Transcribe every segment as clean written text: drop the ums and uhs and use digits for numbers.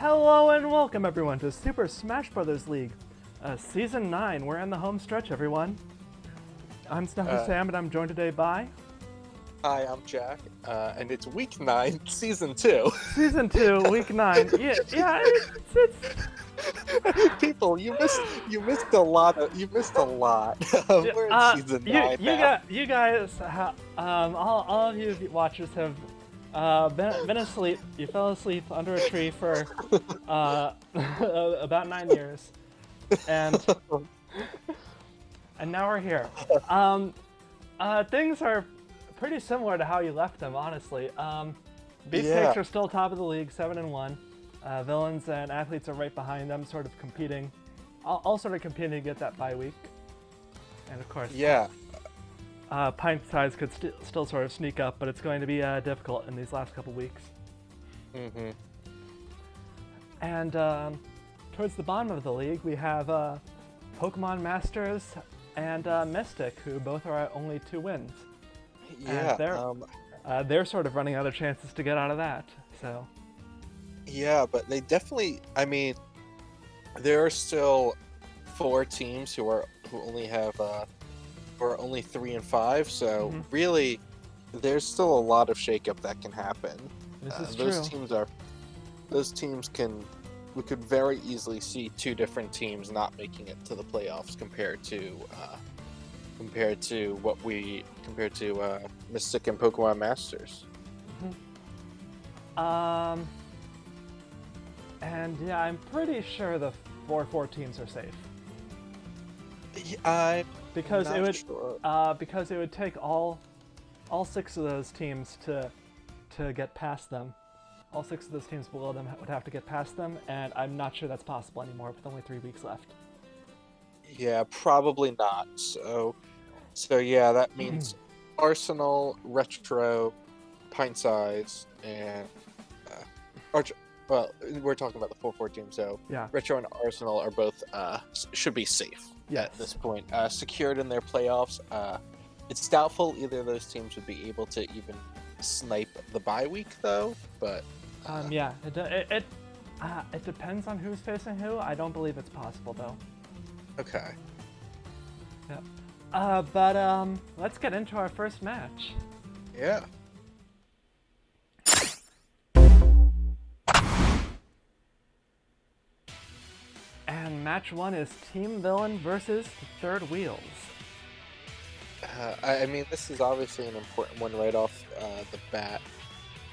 Hello and welcome everyone to Super Smash Bros. League, Season 9. We're in the home stretch, everyone. I'm Snuffy Sam, and I'm joined today by... Hi, I'm Jack, and it's Week 9, Season 2. Season 2, Week 9. Yeah, it's... People, you missed a lot. We're in Season 9 now. You guys, all of you watchers have been asleep. You fell asleep under a tree for about 9 years, and now we're here. Things are pretty similar to how you left them, honestly. Beefcakes are still top of the league, 7-1. Villains and athletes are right behind them, sort of competing, all sort of competing to get that bye week. And of course, Pintsize could still sort of sneak up, but it's going to be difficult in these last couple weeks. Mm-hmm. And towards the bottom of the league, we have Pokemon Masters and Mystic, who both are at only 2 wins. Yeah. And they're sort of running out of chances to get out of that. So. Yeah, but they definitely. I mean, there are still 4 teams who only have who are only 3 and 5. So really, there's still a lot of shakeup that can happen. This is those true. Those teams can. We could very easily see 2 different teams not making it to the playoffs compared to Mystic and Pokemon Masters. And yeah, I'm pretty sure the 4 teams are safe. Because it would take all 6 of those teams to get past them. All 6 of those teams below them would have to get past them, and I'm not sure that's possible anymore with only 3 weeks left. Yeah, probably not. So yeah, that means Arsenal, Retro, Pintsize, and well, we're talking about the 4-4 team, so yeah. Retro and Arsenal are both should be safe at this point, secured in their playoffs. It's doubtful either of those teams would be able to even snipe the bye week, though. But yeah, it depends on who's facing who. I don't believe it's possible, though. Okay. Yeah. But let's get into our first match. Yeah. And match 1 is Team Villain versus Third Wheels. I mean, this is obviously an important one right off the bat.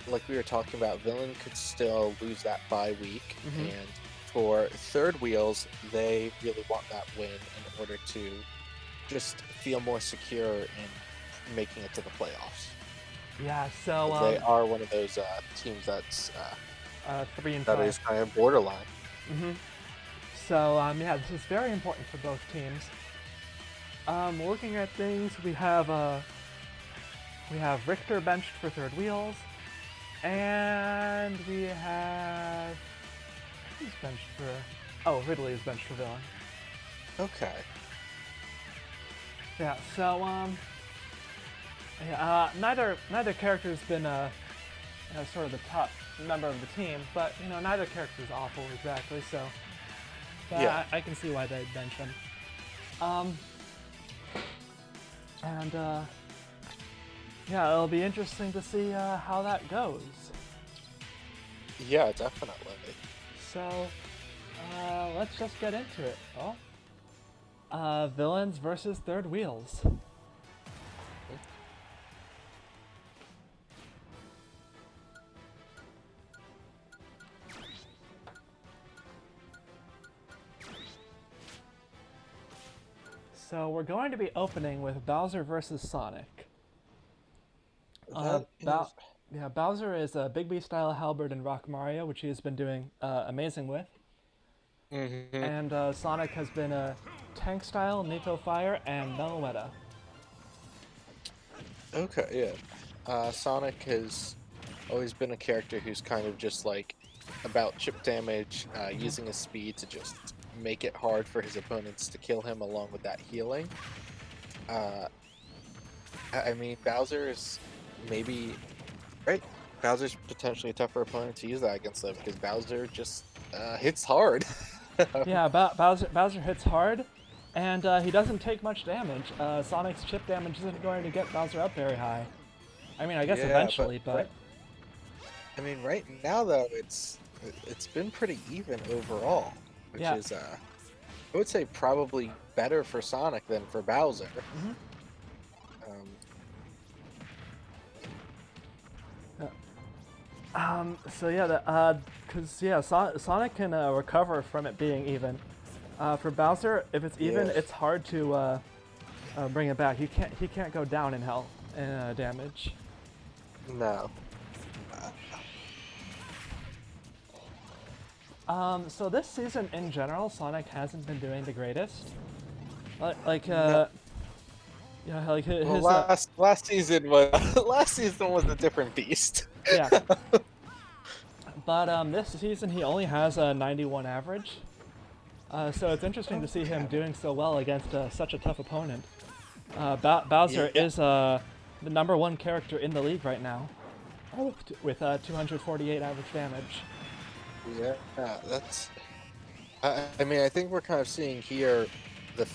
Like we were talking about, Villain could still lose that bye week, and for Third Wheels, they really want that win in order to just feel more secure in making it to the playoffs. Yeah, so they are one of those teams that's 3 and 5. That is kind of borderline. So yeah, this is very important for both teams. Looking at things, we have Richter benched for Third Wheels, and we have who's benched for? Ridley is benched for Villain. Okay. Yeah. So neither character's been sort of the top member of the team, but neither character is awful exactly. So yeah, I can see why they'd bench him. And yeah, it'll be interesting to see how that goes. Yeah, definitely. So let's just get into it. Villains versus Third Wheels. So we're going to be opening with Bowser versus Sonic. Bowser is a Big B style halberd in Rock Mario, which he has been doing amazing with. And Sonic has been a tank style, Nito Fire, and Meloetta. Okay, yeah. Sonic has always been a character who's kind of just like about chip damage, using his speed to just make it hard for his opponents to kill him along with that healing. I mean, Bowser is maybe... Right? Bowser's potentially a tougher opponent to use that against, though, because Bowser just hits hard. Yeah, Bowser hits hard, and he doesn't take much damage. Sonic's chip damage isn't going to get Bowser up very high. I mean, I guess eventually, but... I mean, right now though, it's been pretty even overall, which is I would say probably better for Sonic than for Bowser. So yeah, Sonic can recover from it being even. For Bowser, if it's even, it's hard to bring it back. He can't go down in health and damage. No. So this season in general, Sonic hasn't been doing the greatest. Like his well, last season was a different beast. Yeah. But this season he only has a 91 average. So it's interesting to see him doing so well against such a tough opponent. Bowser is the #1 character in the league right now, with 248 average damage. Yeah, that's. I mean, I think we're kind of seeing here the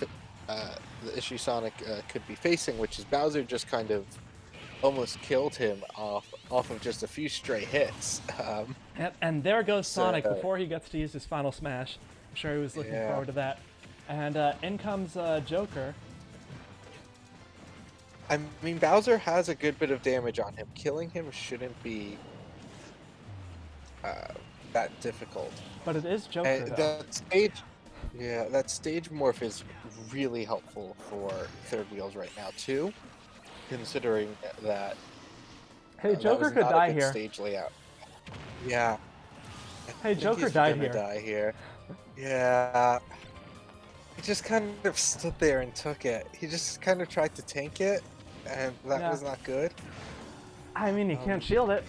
issue Sonic could be facing, which is Bowser just kind of almost killed him off of just a few stray hits. And there goes Sonic before he gets to use his final smash. I'm sure he was looking forward to that. And in comes Joker. I mean, Bowser has a good bit of damage on him. Killing him shouldn't be that difficult. But it is Joker, though. That stage morph is really helpful for third wheels right now too, considering that. Hey, Joker could die here. Stage layout. Yeah. Hey, Joker died here. Die here. Yeah. He just kind of stood there and took it. He just kind of tried to tank it, and that was not good. I mean, you can't shield it.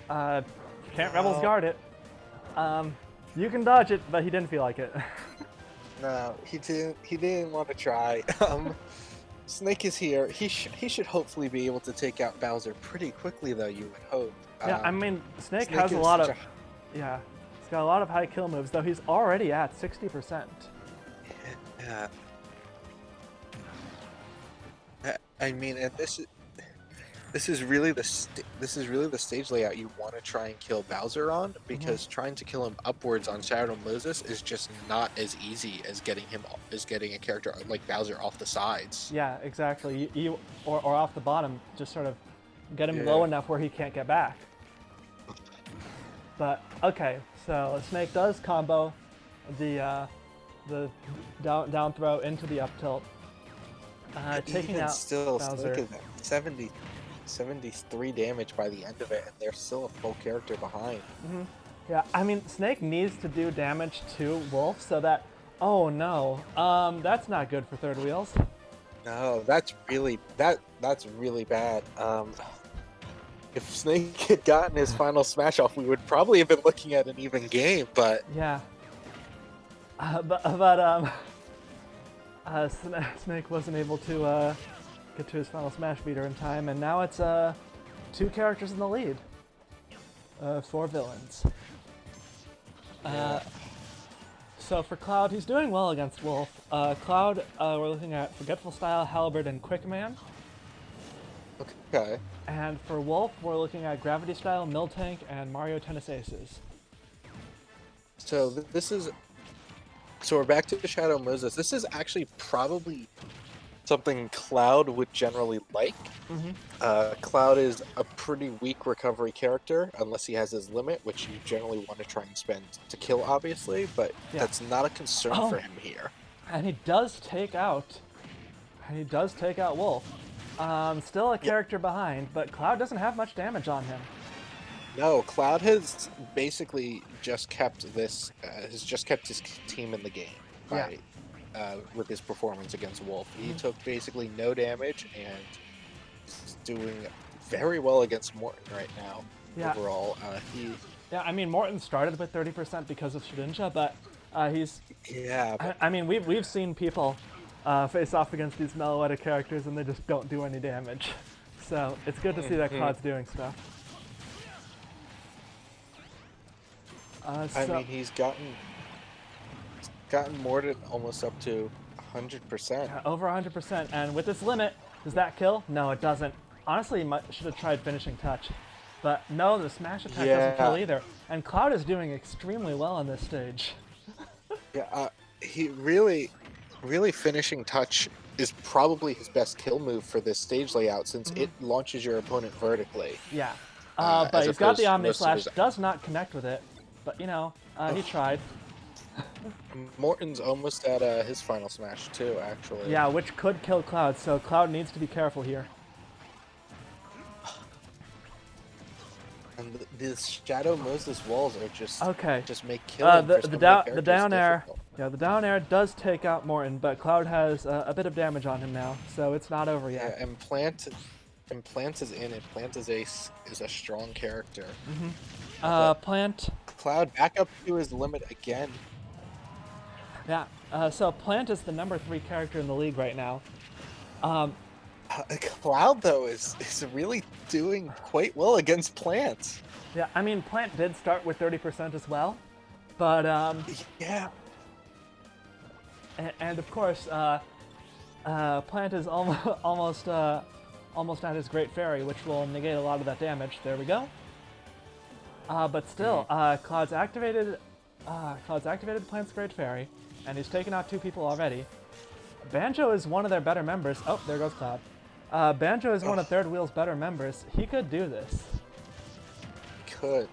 Can't Rebels guard it. You can dodge it, but he didn't feel like it. No, he didn't want to try. Snake is here. He should hopefully be able to take out Bowser pretty quickly, though. You would hope. Yeah, I mean, Snake has a lot of. Yeah, he's got a lot of high kill moves, though. He's already at 60%. Yeah. I mean, and this is really the stage layout you want to try and kill Bowser on, because trying to kill him upwards on Shadow Moses is just not as easy as getting a character like Bowser off the sides. Yeah, exactly. Or off the bottom, just sort of get him low enough where he can't get back. But okay, so Snake does combo the down throw into the up tilt, taking out Bowser. 73 damage by the end of it, and they're still a full character behind. Yeah, I mean, Snake needs to do damage to Wolf so that... Oh no, that's not good for third wheels. No, that's really bad. If Snake had gotten his final smash off, we would probably have been looking at an even game, but... Yeah. Snake wasn't able to get to his final smash beater in time, and now it's 2 characters in the lead. 4 villains. So for Cloud, he's doing well against Wolf. Cloud, we're looking at Forgetful Style, Halberd, and Quickman. Okay. And for Wolf, we're looking at Gravity Style, Miltank, and Mario Tennis Aces. So we're back to Shadow Moses. This is actually probably something Cloud would generally like. Cloud is a pretty weak recovery character, unless he has his limit, which you generally want to try and spend to kill, obviously, but that's not a concern for him here. And he does take out Wolf. Still a character behind, but Cloud doesn't have much damage on him. No, Cloud has basically just kept his team in the game with his performance against Wolf. He took basically no damage and is doing very well against Morton right now. Overall, I mean, Morton started with 30% because of Shedinja, but he's... Yeah. I mean, we've seen people face off against these Meloetta characters and they just don't do any damage. So it's good to see that Cloud's doing stuff. I mean, he's gotten more than almost up to 100%. Over 100%, and with this limit, does that kill? No, it doesn't. Honestly, he should have tried finishing touch. But no, the smash attack doesn't kill either. And Cloud is doing extremely well on this stage. Yeah, he really finishing touch is probably his best kill move for this stage layout, since it launches your opponent vertically. Yeah, but he's got the Omni Slash, does not connect with it. But, you know, he tried. Morton's almost at his final smash too, actually. Yeah, which could kill Cloud, so Cloud needs to be careful here. And the Shadow Moses walls are just just make killing the down air. Yeah, the down air does take out Morton, but Cloud has a bit of damage on him now, so it's not over yet. Yeah, and Plant is in it. Plant is a strong character. Plant. Cloud back up to his limit again. Yeah, so Plant is the #3 character in the league right now. Cloud, though, is really doing quite well against Plant. Yeah, I mean, Plant did start with 30% as well, but yeah. And of course, Plant is almost at his Great Fairy, which will negate a lot of that damage. There we go. But still, Cloud's activated Plant's Great Fairy, and he's taken out 2 people already. Banjo is one of their better members. Oh, there goes Cloud. Banjo is one of Third Wheel's better members. He could do this. Could.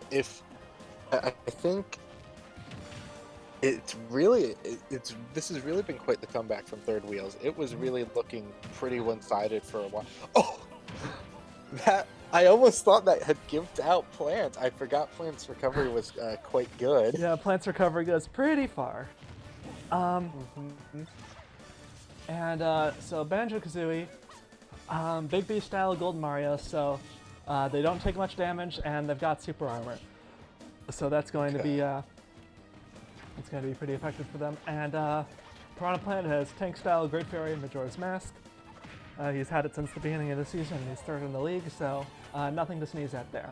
I think this has really been quite the comeback from Third Wheels. It was really looking pretty one-sided for a while. Oh! I almost thought that had gimped out Plant. I forgot Plant's recovery was quite good. Yeah, Plant's recovery goes pretty far. And so Banjo-Kazooie, Big B style Gold Mario, so they don't take much damage and they've got super armor. So that's going to be pretty effective for them. And Piranha Plant has Tank style Great Fairy and Majora's Mask. He's had it since the beginning of the season and he's third in the league, so nothing to sneeze at there.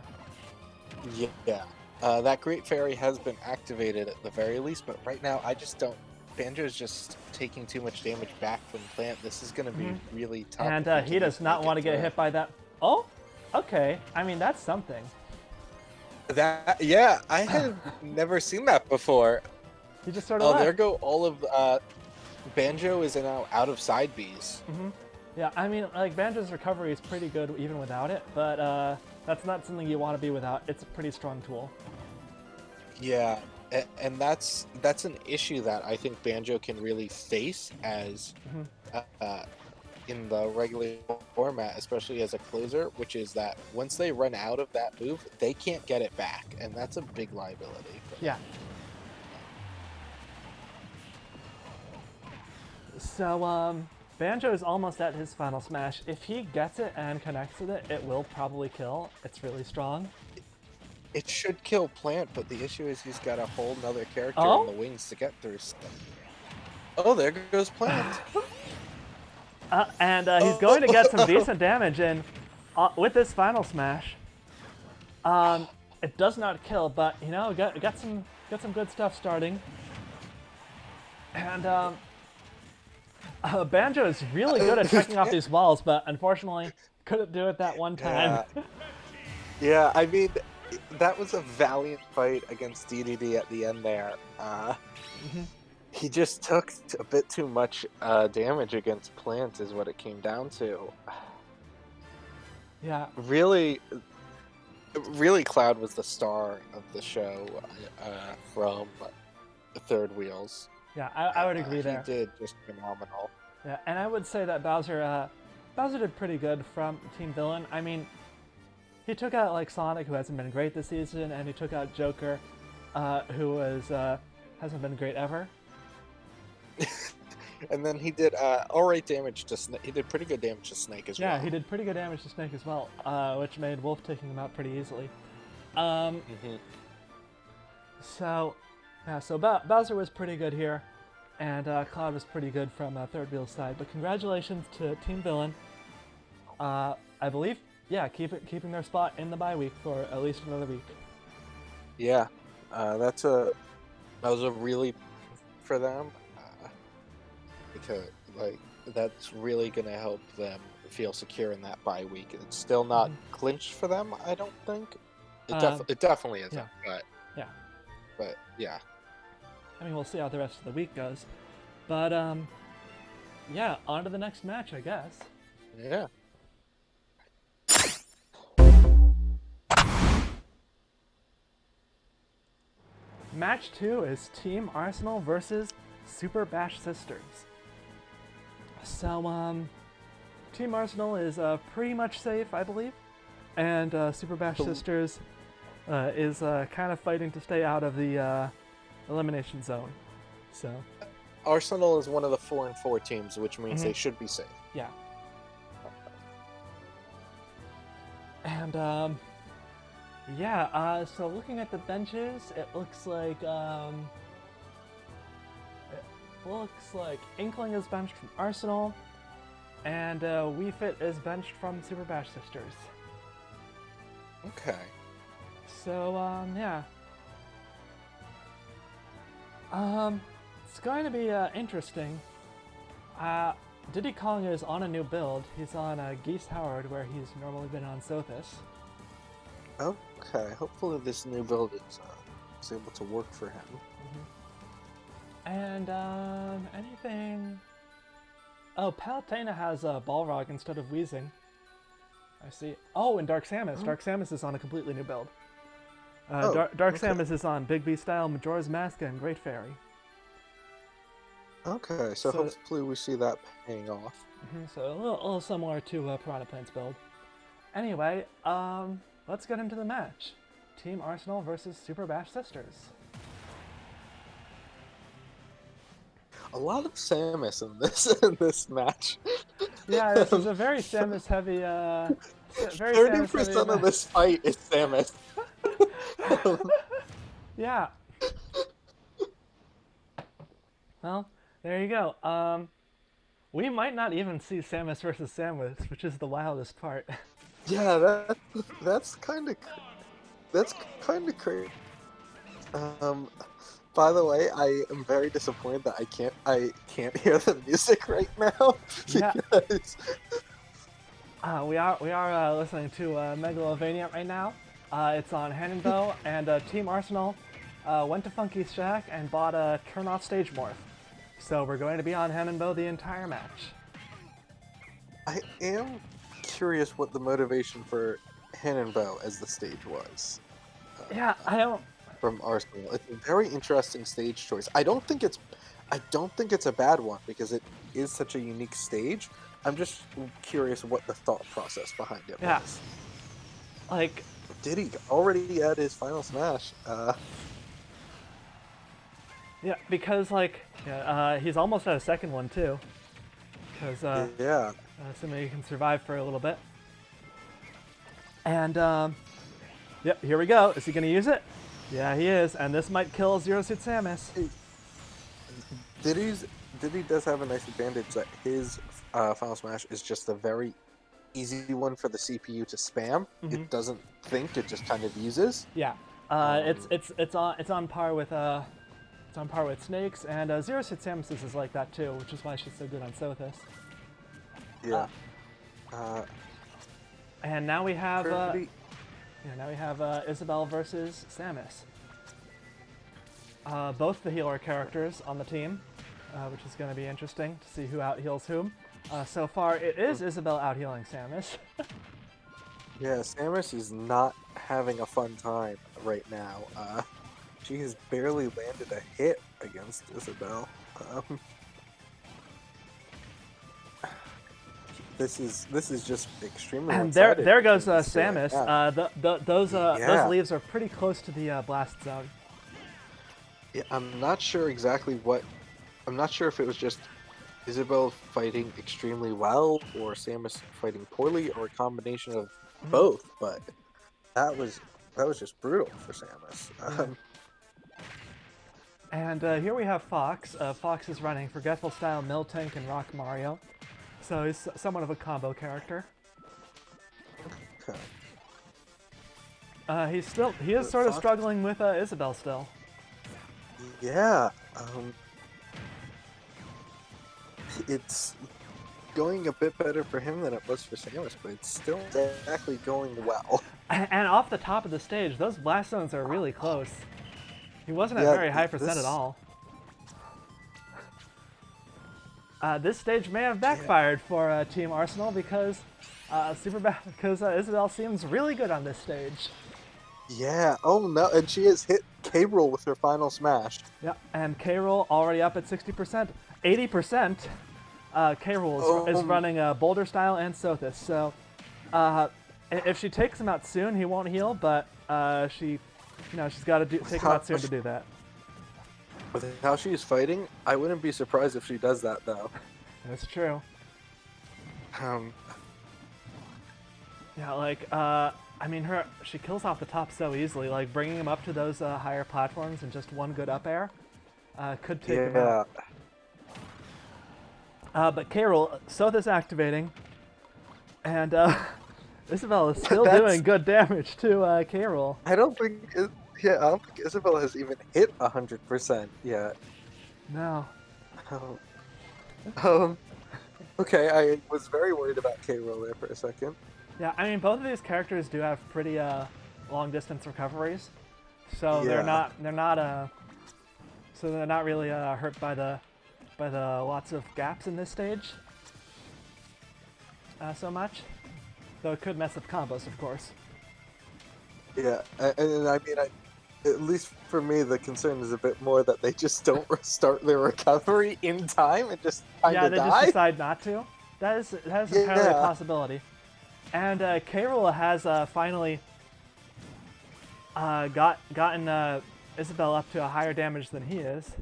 Yeah. That Great Fairy has been activated at the very least, but right now I just don't. Banjo's just taking too much damage back from Plant. This is going to be really tough. And he does not want to get hit by that. Oh, okay. I mean, that's something. Yeah, I have never seen that before. He just sort of left. There go all of Banjo is now out of side Bs. Yeah, I mean, like, Banjo's recovery is pretty good even without it, but that's not something you want to be without. It's a pretty strong tool. Yeah, and that's an issue that I think Banjo can really face as in the regular format, especially as a closer, which is that once they run out of that move, they can't get it back, and that's a big liability. Yeah. So, Banjo is almost at his final smash. If he gets it and connects with it, it will probably kill. It's really strong. It should kill Plant, but the issue is he's got a whole nother character in the wings to get through stuff. Oh, there goes Plant. And he's going to get some decent damage in with this final smash. It does not kill, but you know, got some good stuff starting. And Banjo is really good at checking off these walls, but unfortunately couldn't do it that one time. Yeah, I mean, that was a valiant fight against DDD at the end there. He just took a bit too much damage against Plant is what it came down to. Yeah. Really, Cloud was the star of the show from Third Wheels. Yeah, I would agree there. He did just phenomenal. Yeah, and I would say that Bowser did pretty good from Team Villain. I mean, he took out like Sonic, who hasn't been great this season, and he took out Joker, who hasn't been great ever. And then he did alright damage to Snake. He did pretty good damage to Snake as well. Yeah, he did pretty good damage to Snake as well, which made Wolf taking him out pretty easily. So Bowser was pretty good here, and Cloud was pretty good from Third Wheel's side. But congratulations to Team Villain. I believe, yeah, keeping their spot in the bye week for at least another week. Yeah, that was a really for them because like that's really gonna help them feel secure in that bye week. It's still not clinched for them, I don't think. It definitely isn't, yeah. but yeah. I mean, we'll see how the rest of the week goes. But yeah, on to the next match, I guess. Yeah. Match 2 is Team Arsenal versus Super Bash Sisters. So, Team Arsenal is pretty much safe, I believe, and Super Bash Sisters is kind of fighting to stay out of the elimination zone. So, Arsenal is one of the 4-4 teams, which means they should be safe. Yeah. And yeah, so looking at the benches, it looks like Inkling is benched from Arsenal, and Wii Fit is benched from Super Bash Sisters. Okay. So yeah. It's going to be interesting. Diddy Kong is on a new build. He's on Geese Howard, where he's normally been on Sothis. Okay, hopefully this new build is able to work for him. And anything? Oh, Palutena has Balrog instead of Weezing. I see. Oh, and Dark Samus. Dark Samus is on a completely new build. Dark Samus is on Big B style, Majora's Mask, and Great Fairy. Okay, so hopefully we see that paying off. So a little similar to Piranha Plant's build. Anyway, let's get into the match. Team Arsenal versus Super Bash Sisters. A lot of Samus in this match. Yeah, this is a very Samus heavy. 30% of this fight is Samus. Yeah. Well, there you go. We might not even see Samus versus Samus, which is the wildest part. Yeah, that's kind of crazy. By the way, I am very disappointed that I can't hear the music right now. Yeah. Because... we are listening to Megalovania right now. It's on Hannonbow, and Team Arsenal went to Funky Shack and bought a turn-off stage morph. So we're going to be on Hannonbow the entire match. I am curious what the motivation for Hannonbow as the stage was. Yeah, I don't. From Arsenal, it's a very interesting stage choice. I don't think it's a bad one because it is such a unique stage. I'm just curious what the thought process behind it was. Like, did he already at his final smash? Yeah, because he's almost at a second one too. Because assuming he can survive for a little bit. And yep, here we go. Is he gonna use it? Yeah, he is, and this might kill Zero Suit Samus. Diddy does have a nice advantage that his final smash is just a very easy one for the CPU to spam. It doesn't think; it just kind of uses. Yeah, it's on par with Snake's, and Zero Suit Samus's is like that too, which is why she's so good on Sothis. Yeah. And now we have Isabelle versus Samus. Both the healer characters on the team, which is going to be interesting to see who out-heals whom. So far, it is Isabelle out-healing Samus. Yeah, Samus is not having a fun time right now. She has barely landed a hit against Isabelle. This is just extremely. And there goes Samus. Those leaves are pretty close to the blast zone. Yeah, I'm not sure exactly what. I'm not sure if it was just Isabelle fighting extremely well or Samus fighting poorly or a combination of both. But that was just brutal for Samus. And here we have Fox. Fox is running Forgetful Style, Miltank, and Rock Mario. So he's somewhat of a combo character. Okay. He is sort of struggling with Isabel still. Yeah. It's going a bit better for him than it was for Samus, but it's still exactly going well. And off the top of the stage, those blast zones are really close. He wasn't at very high percent at all. This stage may have backfired for Team Arsenal because Isabel seems really good on this stage. Yeah. Oh no, and she has hit K. Rool with her final smash. Yeah, and K. Rool already up at 60%, 80%. K. Rool is running Boulder Style and Sothis, so if she takes him out soon, he won't heal. But she's got to take him out soon to do that. With how she's fighting, I wouldn't be surprised if she does that, though. That's true. Yeah, like I mean, she kills off the top so easily. Like bringing him up to those higher platforms and just one good up air could take him out. But K. Rool, Sothis activating, and Isabel is still doing good damage to K. Rool. I don't think Isabel has even hit 100% yet. No. Okay, I was very worried about K. Rool there for a second. Yeah, I mean, both of these characters do have pretty long distance recoveries, so they're not really hurt by the lots of gaps in this stage so much, though it could mess up combos, of course. Yeah, and I mean, at least for me, the concern is a bit more that they just don't restart their recovery in time and just kind of die. Yeah, they just decide not to. That is entirely a possibility. And K. Rool has finally gotten Isabel up to a higher damage than he is.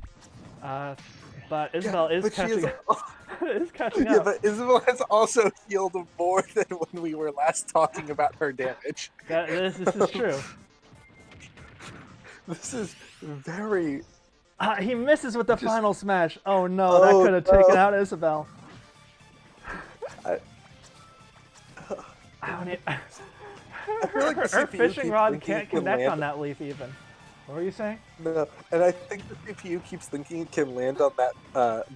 But Isabel is catching up. Yeah, but Isabel has also healed more than when we were last talking about her damage. This is true. This is very... he misses with the final smash. Oh no, that could have taken out Isabel. Her fishing rod can't connect on that leaf even. What were you saying? No, and I think the CPU keeps thinking it can land on that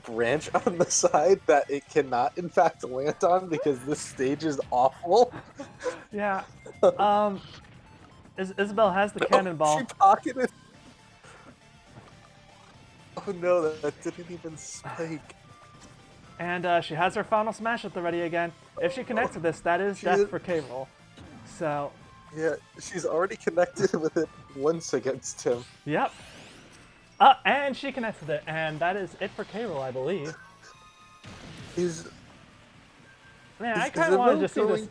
branch on the side that it cannot, in fact, land on because this stage is awful. Yeah. Isabel has the cannonball. She pocketed. Oh no, that didn't even spike. And she has her final smash at the ready again. If she connects with this, that is death for K. Rool. So. Yeah, she's already connected with it once against him. Yep. And she connects with it, and that is it for K. Rool, I believe. I kind of wanted to see this.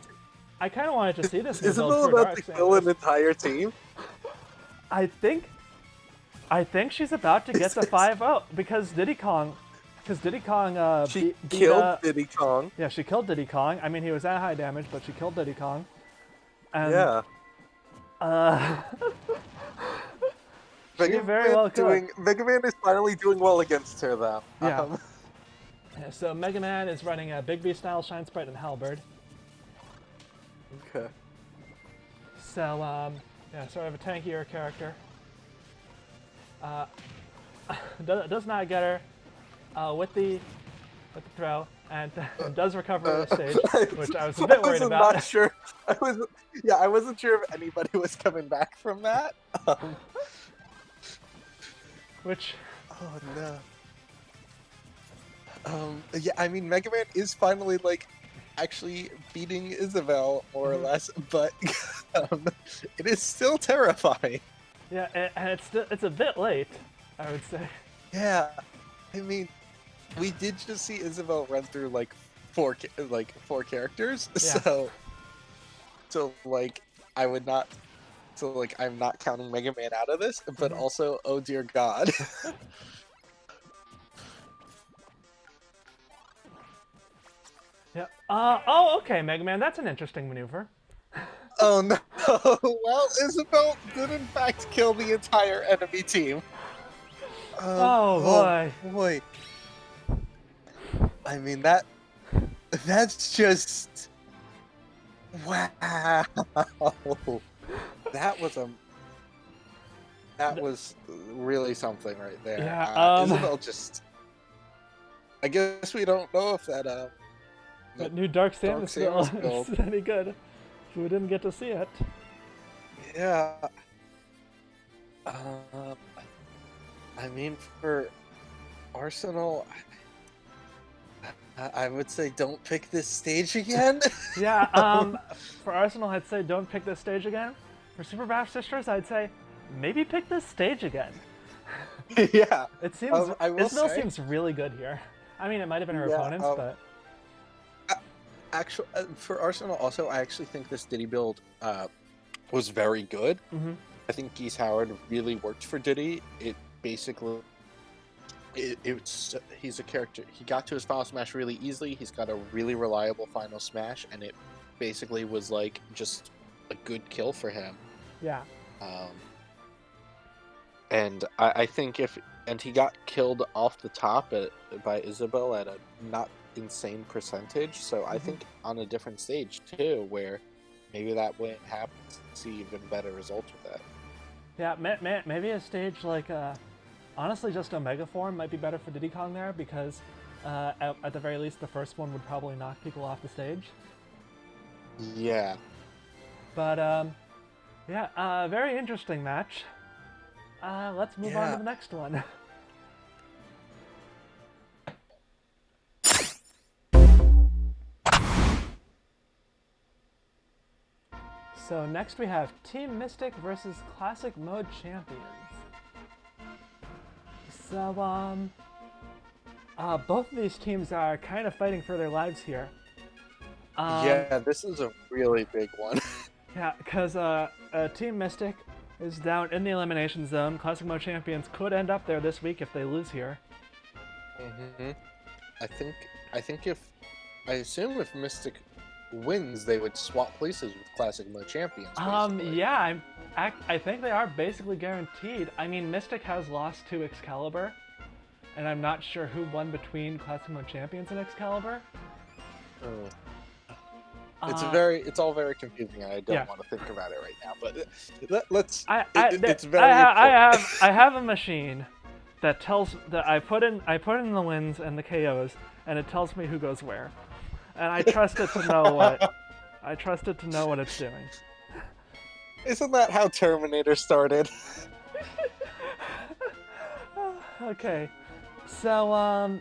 I kind of wanted to see this. Is Isabel about to kill an entire team? I think she's about to get the 5-0 because Diddy Kong. Because Diddy Kong she killed Diddy Kong. Yeah, she killed Diddy Kong. I mean, he was at high damage, but she killed Diddy Kong. And, yeah. Mega Man is finally doing well against her, though. Yeah. So Mega Man is running a Big B style Shine Sprite and Halberd. Okay. So sort of a tankier character. Does not get her with the throw, and does recover the stage, which I was a bit worried about. Not sure. I wasn't sure if anybody was coming back from that. Which? Oh no. Yeah, I mean, Mega Man is finally actually beating Isabel more or less, but it is still terrifying. Yeah, and it's a bit late, I would say. Yeah, I mean, we did just see Isabel run through four characters, yeah. so I would not, I'm not counting Mega Man out of this, but also, oh dear God. Yeah. Oh, okay, Mega Man. That's an interesting maneuver. Oh no! Well, Isabel did in fact kill the entire enemy team. Oh boy! I mean that's just wow. that was really something right there. Yeah, Isabel just. I guess we don't know if that that new Dark Dark Samus Samus build build. is any good. So we didn't get to see it. Yeah. I mean, for Arsenal, I would say don't pick this stage again. Yeah, for Arsenal, I'd say don't pick this stage again. For Super Bash Sisters, I'd say maybe pick this stage again. Yeah. It seems I will Isabel say, seems really good here. I mean, it might have been her Yeah, opponents, but actually, for Arsenal, also, I actually think this Diddy build was very good. Mhm. I think Geese Howard really worked for Diddy. It basically, he's a character. He got to his final smash really easily. He's got a really reliable final smash, and it basically was like just a good kill for him. yeah. And I think and he got killed off the top by Isabel at a not insane percentage. So I think on a different stage too, where maybe that wouldn't happen, see even better results with that. Yeah, maybe a stage like, honestly, just Omega Form might be better for Diddy Kong there because, at the very least, the first one would probably knock people off the stage. Yeah. But, yeah, very interesting match. Let's move on to the next one. So next we have Team Mystic versus Classic Mode Champions. So, both of these teams are kind of fighting for their lives here. Yeah, this is a really big one. Yeah, because Team Mystic is down in the elimination zone. Classic Mode Champions could end up there this week if they lose here. I assume if Mystic wins, they would swap places with Classic Mode Champions. Basically. Yeah, I think they are basically guaranteed. I mean, Mystic has lost to Excalibur, and I'm not sure who won between Classic Mode Champions and Excalibur. It's all very confusing, and I don't want to think about it right now. But let's. It's very. I have a machine that tells that I put in the wins and the KOs, and it tells me who goes where, and I trust it to know what it's doing. Isn't that how Terminator started? Okay, so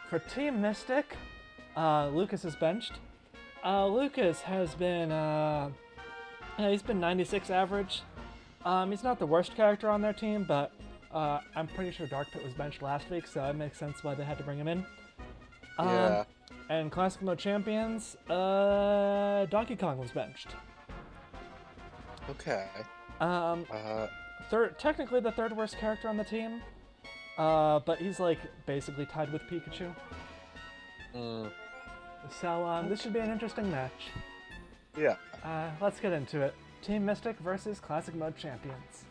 for Team Mystic, Lucas is benched. Lucas has been, he's been 96 average. He's not the worst character on their team, but I'm pretty sure Dark Pit was benched last week, so it makes sense why they had to bring him in. Yeah. And Classic Mode Champions, Donkey Kong was benched. Okay. Technically the third worst character on the team, but he's like basically tied with Pikachu. So this should be an interesting match. Yeah. Let's get into it. Team Mystic versus Classic Mode Champions.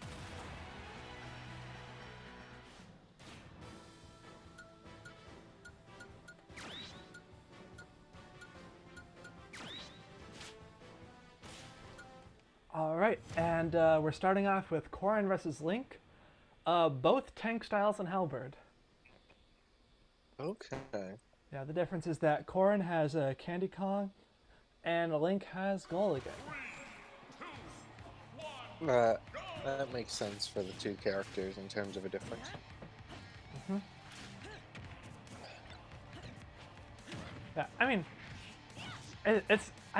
Alright, and we're starting off with Corrin versus Link. Both tank styles and Halberd. Okay. Yeah, the difference is that Corrin has a Candy Kong, and Link has Gulligan. That makes sense for the two characters in terms of a difference. Yeah, I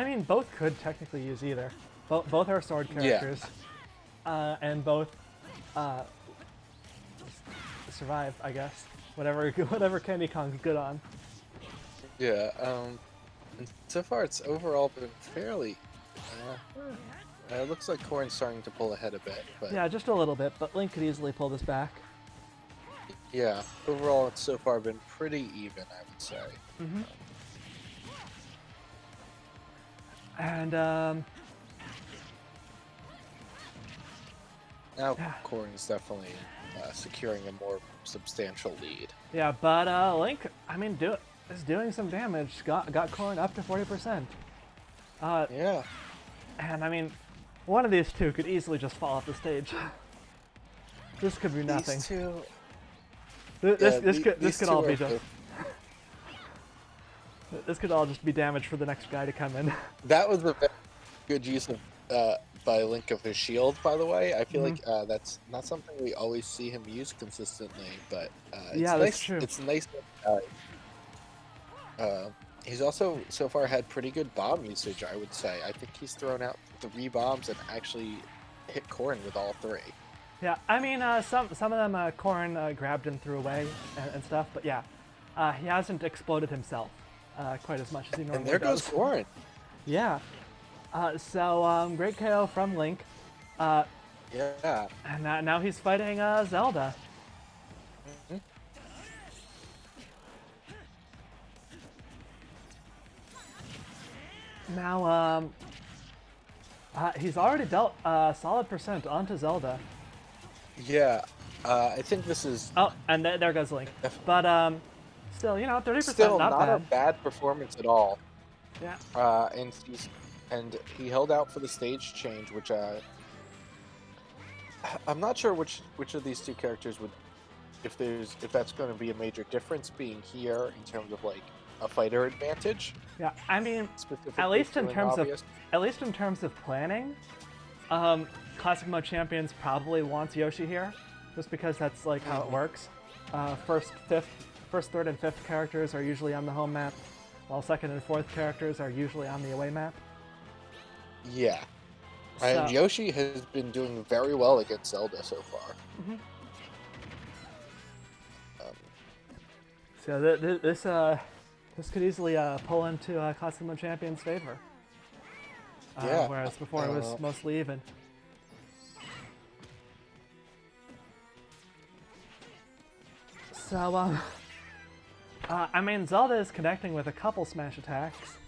mean, both could technically use either. Both are sword characters, and both survive, I guess. Whatever Candy Kong's good on. Yeah. And so far, it's overall been fairly. It looks like Corrin's starting to pull ahead a bit, but Yeah, just a little bit, but Link could easily pull this back. yeah, overall, it's so far been pretty even, I would say. And Now Corrin's definitely securing a more substantial lead. yeah, but Link, I mean, is doing some damage. Got Corrin up to 40%. Yeah. And I mean, One of these two could easily just fall off the stage. This could be nothing. These two. This could all be just. good. This could all just be damage for the next guy to come in. That was a very good use of by Link of his shield, by the way. I feel like that's not something we always see him use consistently, but it's yeah, nice. that's true. It's nice. He's also so far had pretty good bomb usage, I would say. I think he's thrown out 3 bombs and actually hit Corrin with all 3. Yeah, I mean, some of them Corrin grabbed and threw away and stuff, but yeah, he hasn't exploded himself quite as much as he normally does. And there goes Corrin. Yeah. So great KO from Link. Yeah. And now he's fighting Zelda. Now, he's already dealt solid percent onto Zelda. Yeah, I think this is... Oh, and there goes Link. But still, you know, 30%, still not bad. a bad performance at all. Yeah. And he held out for the stage change, which I'm not sure which of these two characters would, if that's going to be a major difference being here in terms of like a fighter advantage. Yeah, I mean, at least in terms of planning, Classic Mode Champions probably wants Yoshi here, just because that's like how it works. First, third, and fifth characters are usually on the home map, while second and fourth characters are usually on the away map. Yeah, and Yoshi has been doing very well against Zelda so far. So this could easily pull into Classic Mode Champions' favor. Yeah. Whereas before it was mostly even. So, I mean, Zelda is connecting with a couple smash attacks.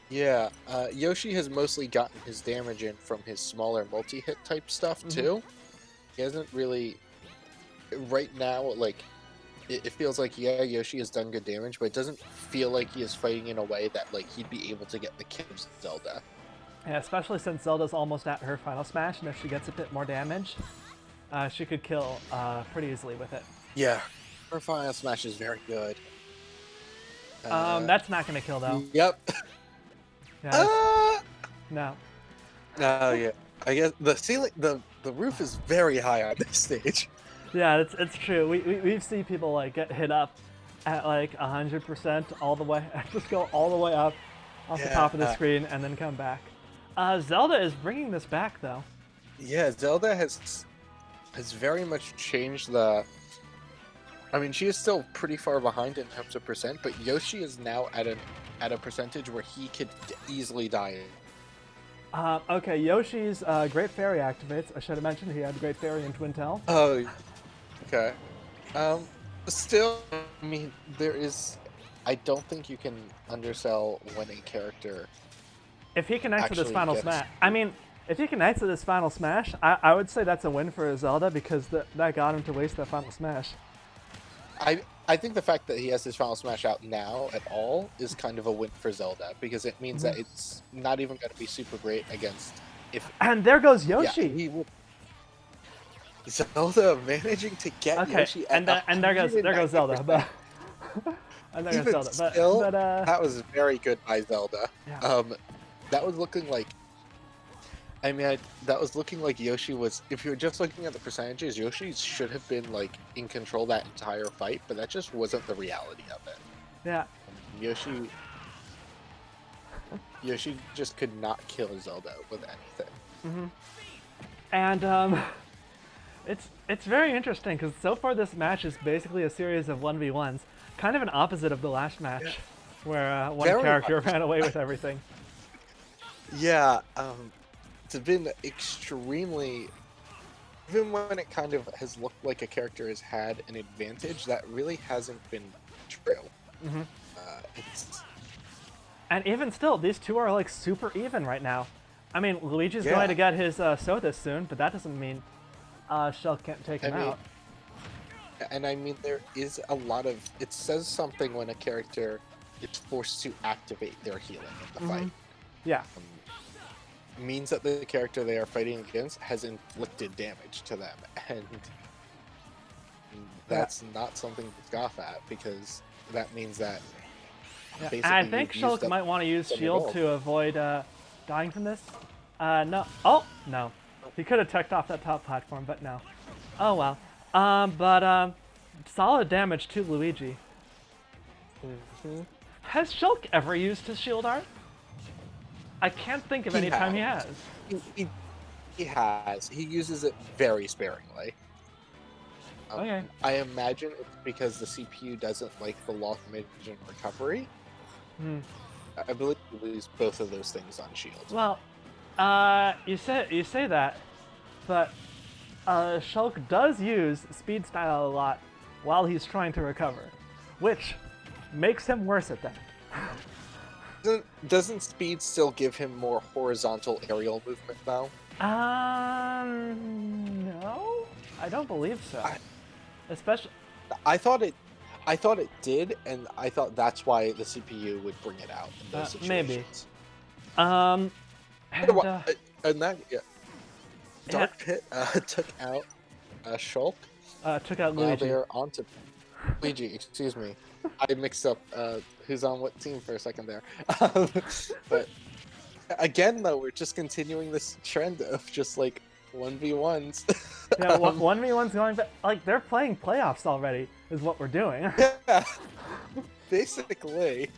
Yeah, Yoshi has mostly gotten his damage in from his smaller multi-hit type stuff, too. He hasn't really... Right now, like, it feels like, yeah, Yoshi has done good damage, but it doesn't feel like he is fighting in a way that, like, he'd be able to get the kill of Zelda. Yeah, especially since Zelda's almost at her final smash, and if she gets a bit more damage, she could kill pretty easily with it. Yeah, her final smash is very good. That's not going to kill, though. Yep. Yeah, no. No, yeah. I guess the ceiling, the roof is very high on this stage. Yeah, it's true. We've seen people like get hit up at like 100% all the way, just go all the way up off the top of the screen and then come back. Zelda is bringing this back though. Yeah, Zelda has very much changed the. I mean, she is still pretty far behind in terms of percent, but Yoshi is now at a percentage where he could easily die. Okay, Yoshi's Great Fairy activates. I should have mentioned he had Great Fairy in Twin Tail. Oh, okay. Still, I mean, there is... I don't think you can undersell when a character... If he connects with his final smash... I mean, if he connects with his final smash, I would say that's a win for Zelda because that got him to waste that final smash. I think the fact that he has his final smash out now at all is kind of a win for Zelda because it means that it's not even going to be super great against And there goes Yoshi. Yeah, he will. Zelda managing to get Yoshi at and there goes Zelda. But and there goes Zelda. Still, but that was very good by Zelda. Yeah. That was looking like. I mean, that was looking like Yoshi was. If you were just looking at the percentages, Yoshi should have been like in control that entire fight, but that just wasn't the reality of it. Yeah. Yoshi just could not kill Zelda with anything. And it's very interesting because so far this match is basically a series of 1v1s, kind of an opposite of the last match, where one character ran away with everything. Yeah. It's been extremely, even when it kind of has looked like a character has had an advantage, that really hasn't been true. And even still, these two are like super even right now. I mean, Luigi's going to get his Soda soon, but that doesn't mean Shell can't take him out. And I mean, there is a lot of, it says something when a character is forced to activate their healing in the fight. Yeah. means that the character they are fighting against has inflicted damage to them, and that's not something to scoff at, because that means that basically I think you've used Shulk up might want to use some shield gold. to avoid dying from this. No. Oh, no. He could have teched off that top platform, but no. Oh, well. But solid damage to Luigi. Has Shulk ever used his shield art? I can't think of any time he has. He has. He uses it very sparingly. Okay. I imagine it's because the CPU doesn't like the loss damage and recovery. I believe you lose both of those things on shield. Well, you say that, but Shulk does use speed style a lot while he's trying to recover, which makes him worse at that. Doesn't speed still give him more horizontal aerial movement though? No, I don't believe so. Especially, I thought it did, and I thought that's why the CPU would bring it out in those situations. Maybe. And that Dark Pit took out Shulk. Took out Luigi. They're onto Luigi. Excuse me, I mixed up who's on what team for a second there. But again, though, we're just continuing this trend of just like 1v1s. Yeah, 1v1's going back. Like, they're playing playoffs already, is what we're doing. Yeah, basically.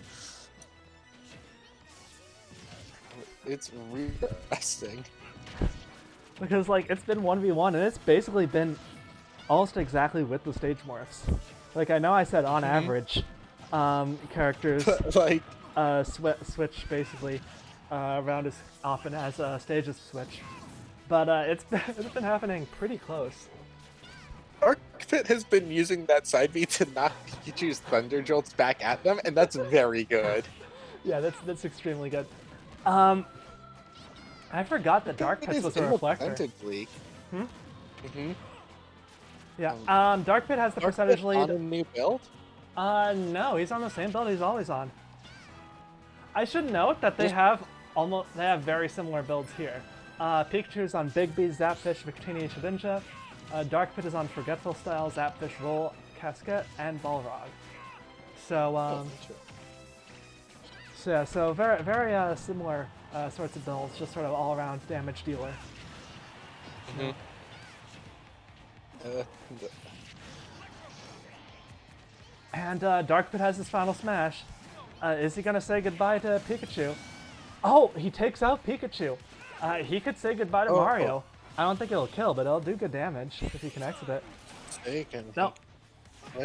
It's really interesting. Because, like, it's been 1v1, and it's basically been almost exactly with the stage morphs. Like, I know I said on average, characters Like, switch basically around as often as stages switch. But it's been happening pretty close. Dark Pit has been using that side B to knock Pikachu's Thunder Jolts back at them, and that's very good. Yeah, that's extremely good. I forgot that Dark Pit was a reflector. League. Yeah. Dark Pit has the percentage lead. On a new build? No, he's on the same build he's always on. I should note that they have very similar builds here. Pikachu's on Big B, Zapfish, Victini, Shedinja. Dark Pit is on Forgetful Style, Zapfish, Roll, Casquette, and Balrog. So, so very similar sorts of builds, just sort of all-around damage dealer. And Dark Pit has his final smash. Is he gonna say goodbye to Pikachu? Oh, he takes out Pikachu. He could say goodbye to Mario. I don't think it'll kill, but it'll do good damage if he connects with it. No.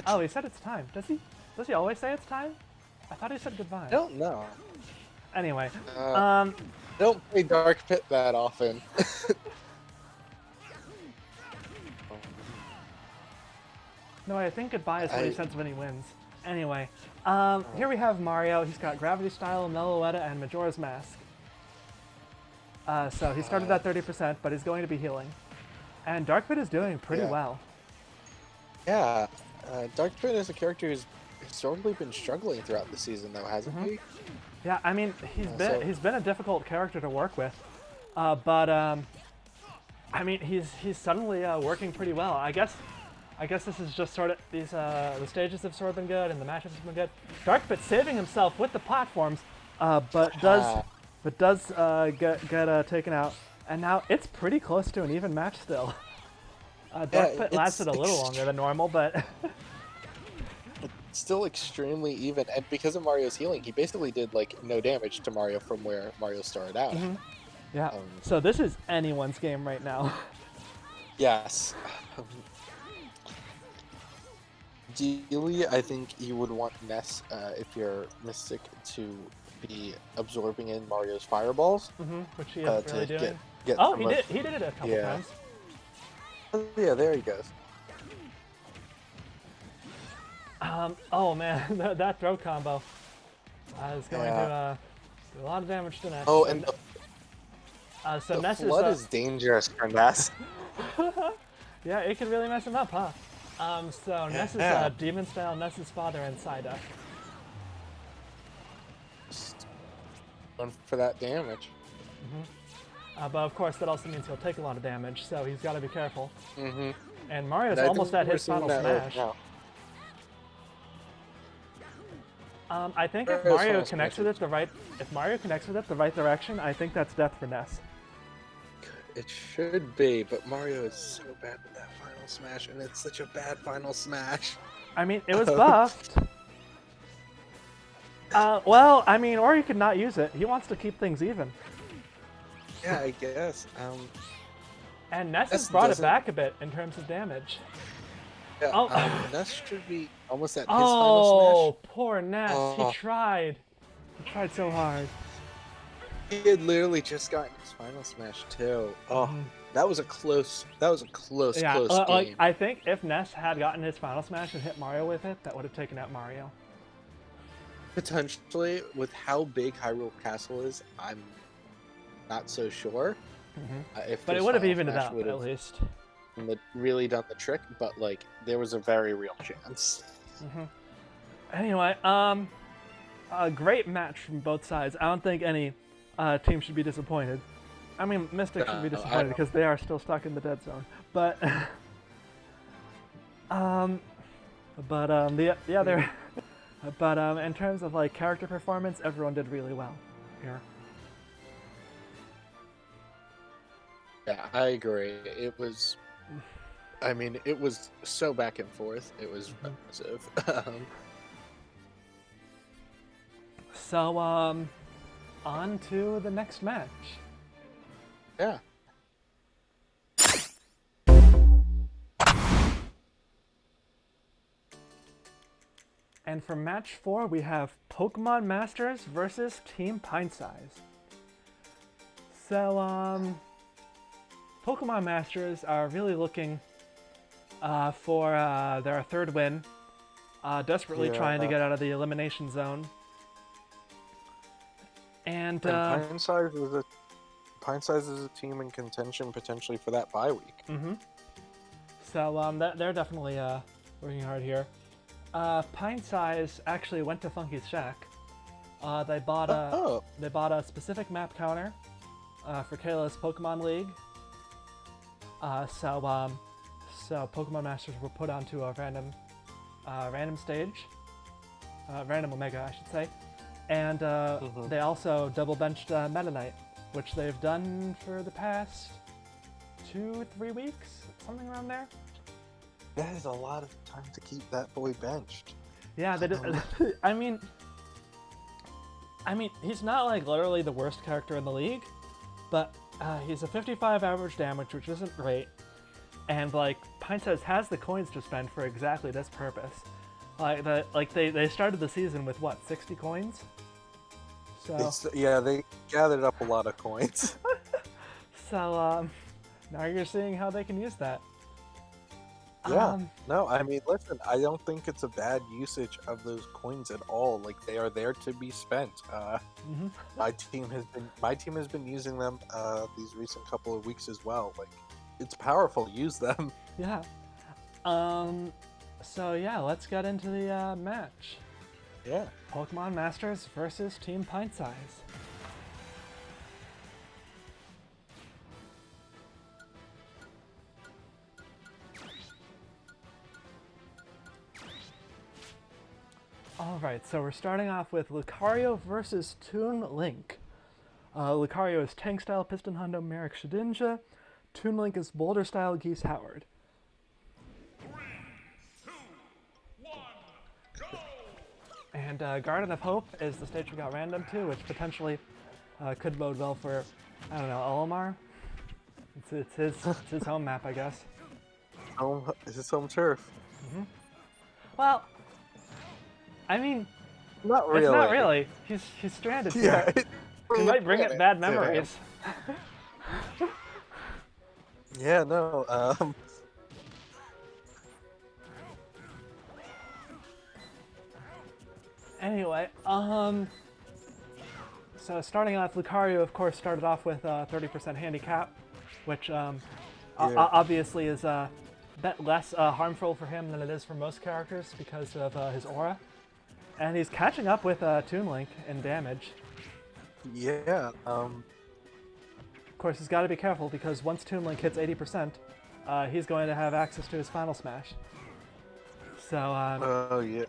Oh, he said it's time. Does he? Does he always say it's time? I thought he said goodbye. I don't know. Anyway, I don't play Dark Pit that often. No, I think goodbye is what he says when he wins. Anyway, here we have Mario. He's got Gravity Style, Meloetta, and Majora's Mask. So he started at 30%, but he's going to be healing. And Dark Pit is doing pretty well. Yeah, Dark Pit is a character who's historically been struggling throughout the season, though, hasn't he? Yeah, I mean, he's been a difficult character to work with, but I mean, he's suddenly working pretty well. I guess this is just sort of these the stages have sort of been good and the matchups have been good. Dark Pit saving himself with the platforms, but does get taken out, and now it's pretty close to an even match still. Dark Pit lasted a little longer than normal, but it's still extremely even. And because of Mario's healing, he basically did like no damage to Mario from where Mario started out. Yeah. So this is anyone's game right now. Yes. Ideally, I think you would want Ness, if you're Mystic, to be absorbing in Mario's fireballs. Which he is really doing. Get he did it a couple times. Oh, yeah, there he goes. Oh man, that throw combo is going to do a lot of damage to Ness. Oh, and so the Ness flood is dangerous for Ness. Yeah, it can really mess him up, huh? So Ness is Demon Style, Ness's father, and Psyduck. Just going for that damage. But of course, that also means he'll take a lot of damage, so he's got to be careful. Mm-hmm. And Mario's And I almost think at we're his seeing final that right smash. now. I think if Mario's Mario final connects smash with it if Mario connects with it the right direction, I think that's death for Ness. It should be, but Mario is so bad with that final smash, and it's such a bad final smash. I mean, it was buffed. Well, I mean, or you could not use it. He wants to keep things even. Yeah, I guess. And Ness has brought it back a bit in terms of damage. Yeah, Oh. Ness should be almost at his final Oh, poor Ness. He tried. He tried so hard. smash. He had literally just gotten his final smash too. Oh, that was a close close game. Like, I think if Ness had gotten his final smash and hit Mario with it, that would have taken out Mario. Potentially, with how big Hyrule Castle is, I'm not so sure. But it would have evened it out, at least. Really done the trick, but like there was a very real chance. Anyway, a great match from both sides. I don't think any team should be disappointed. I mean, Mystic should be disappointed because they are still stuck in the dead zone. But, they're. But in terms of like character performance, everyone did really well here. Yeah, I agree. It was. I mean, it was so back and forth. It was impressive. So, on to the next match. Yeah. And for match 4, we have Pokemon Masters versus Team Pintsize. So, Pokemon Masters are really looking for their third win, desperately trying to get out of the elimination zone. And Pintsize is a team in contention potentially for that bye week. So they're definitely working hard here. Pintsize actually went to Funky's Shack. They bought a specific map counter for Kayla's Pokemon League. So Pokemon Masters were put onto a random stage, random Omega, I should say, and they also double benched Meta Knight, which they've done for the past 2-3 weeks, something around there. That is a lot of time to keep that boy benched. Yeah, they did. I mean, he's not like literally the worst character in the league, but he's a 55 average damage, which isn't great. And like Pintsize has the coins to spend for exactly this purpose. They started the season with what, 60 coins? So they gathered up a lot of coins. So now you're seeing how they can use that. Yeah. No, I mean, listen, I don't think it's a bad usage of those coins at all. Like, they are there to be spent. My team has been using them these recent couple of weeks as well. Like, it's powerful. Use them. Yeah. So yeah, let's get into the match. Yeah. Pokemon Masters versus Team Pintsize. Alright, so we're starting off with Lucario versus Toon Link. Lucario is Tank Style Piston Hundo Merrick Shedinja. Toon Link is Boulder Style Geese Howard. 3, 2, 1, go! And Garden of Hope is the stage we got random to, which potentially could bode well for, I don't know, Olimar. It's his home map, I guess. It's his home turf. Well, I mean, not really. It's not really. He's stranded here. He might bring it bad memories. Yeah, no. Anyway, so starting off, Lucario, of course, started off with 30% handicap, which obviously is a bit less harmful for him than it is for most characters because of his aura. And he's catching up with Toon Link in damage. Yeah. Of course, he's got to be careful because once Toon Link hits 80%, he's going to have access to his Final Smash. So, Oh yeah.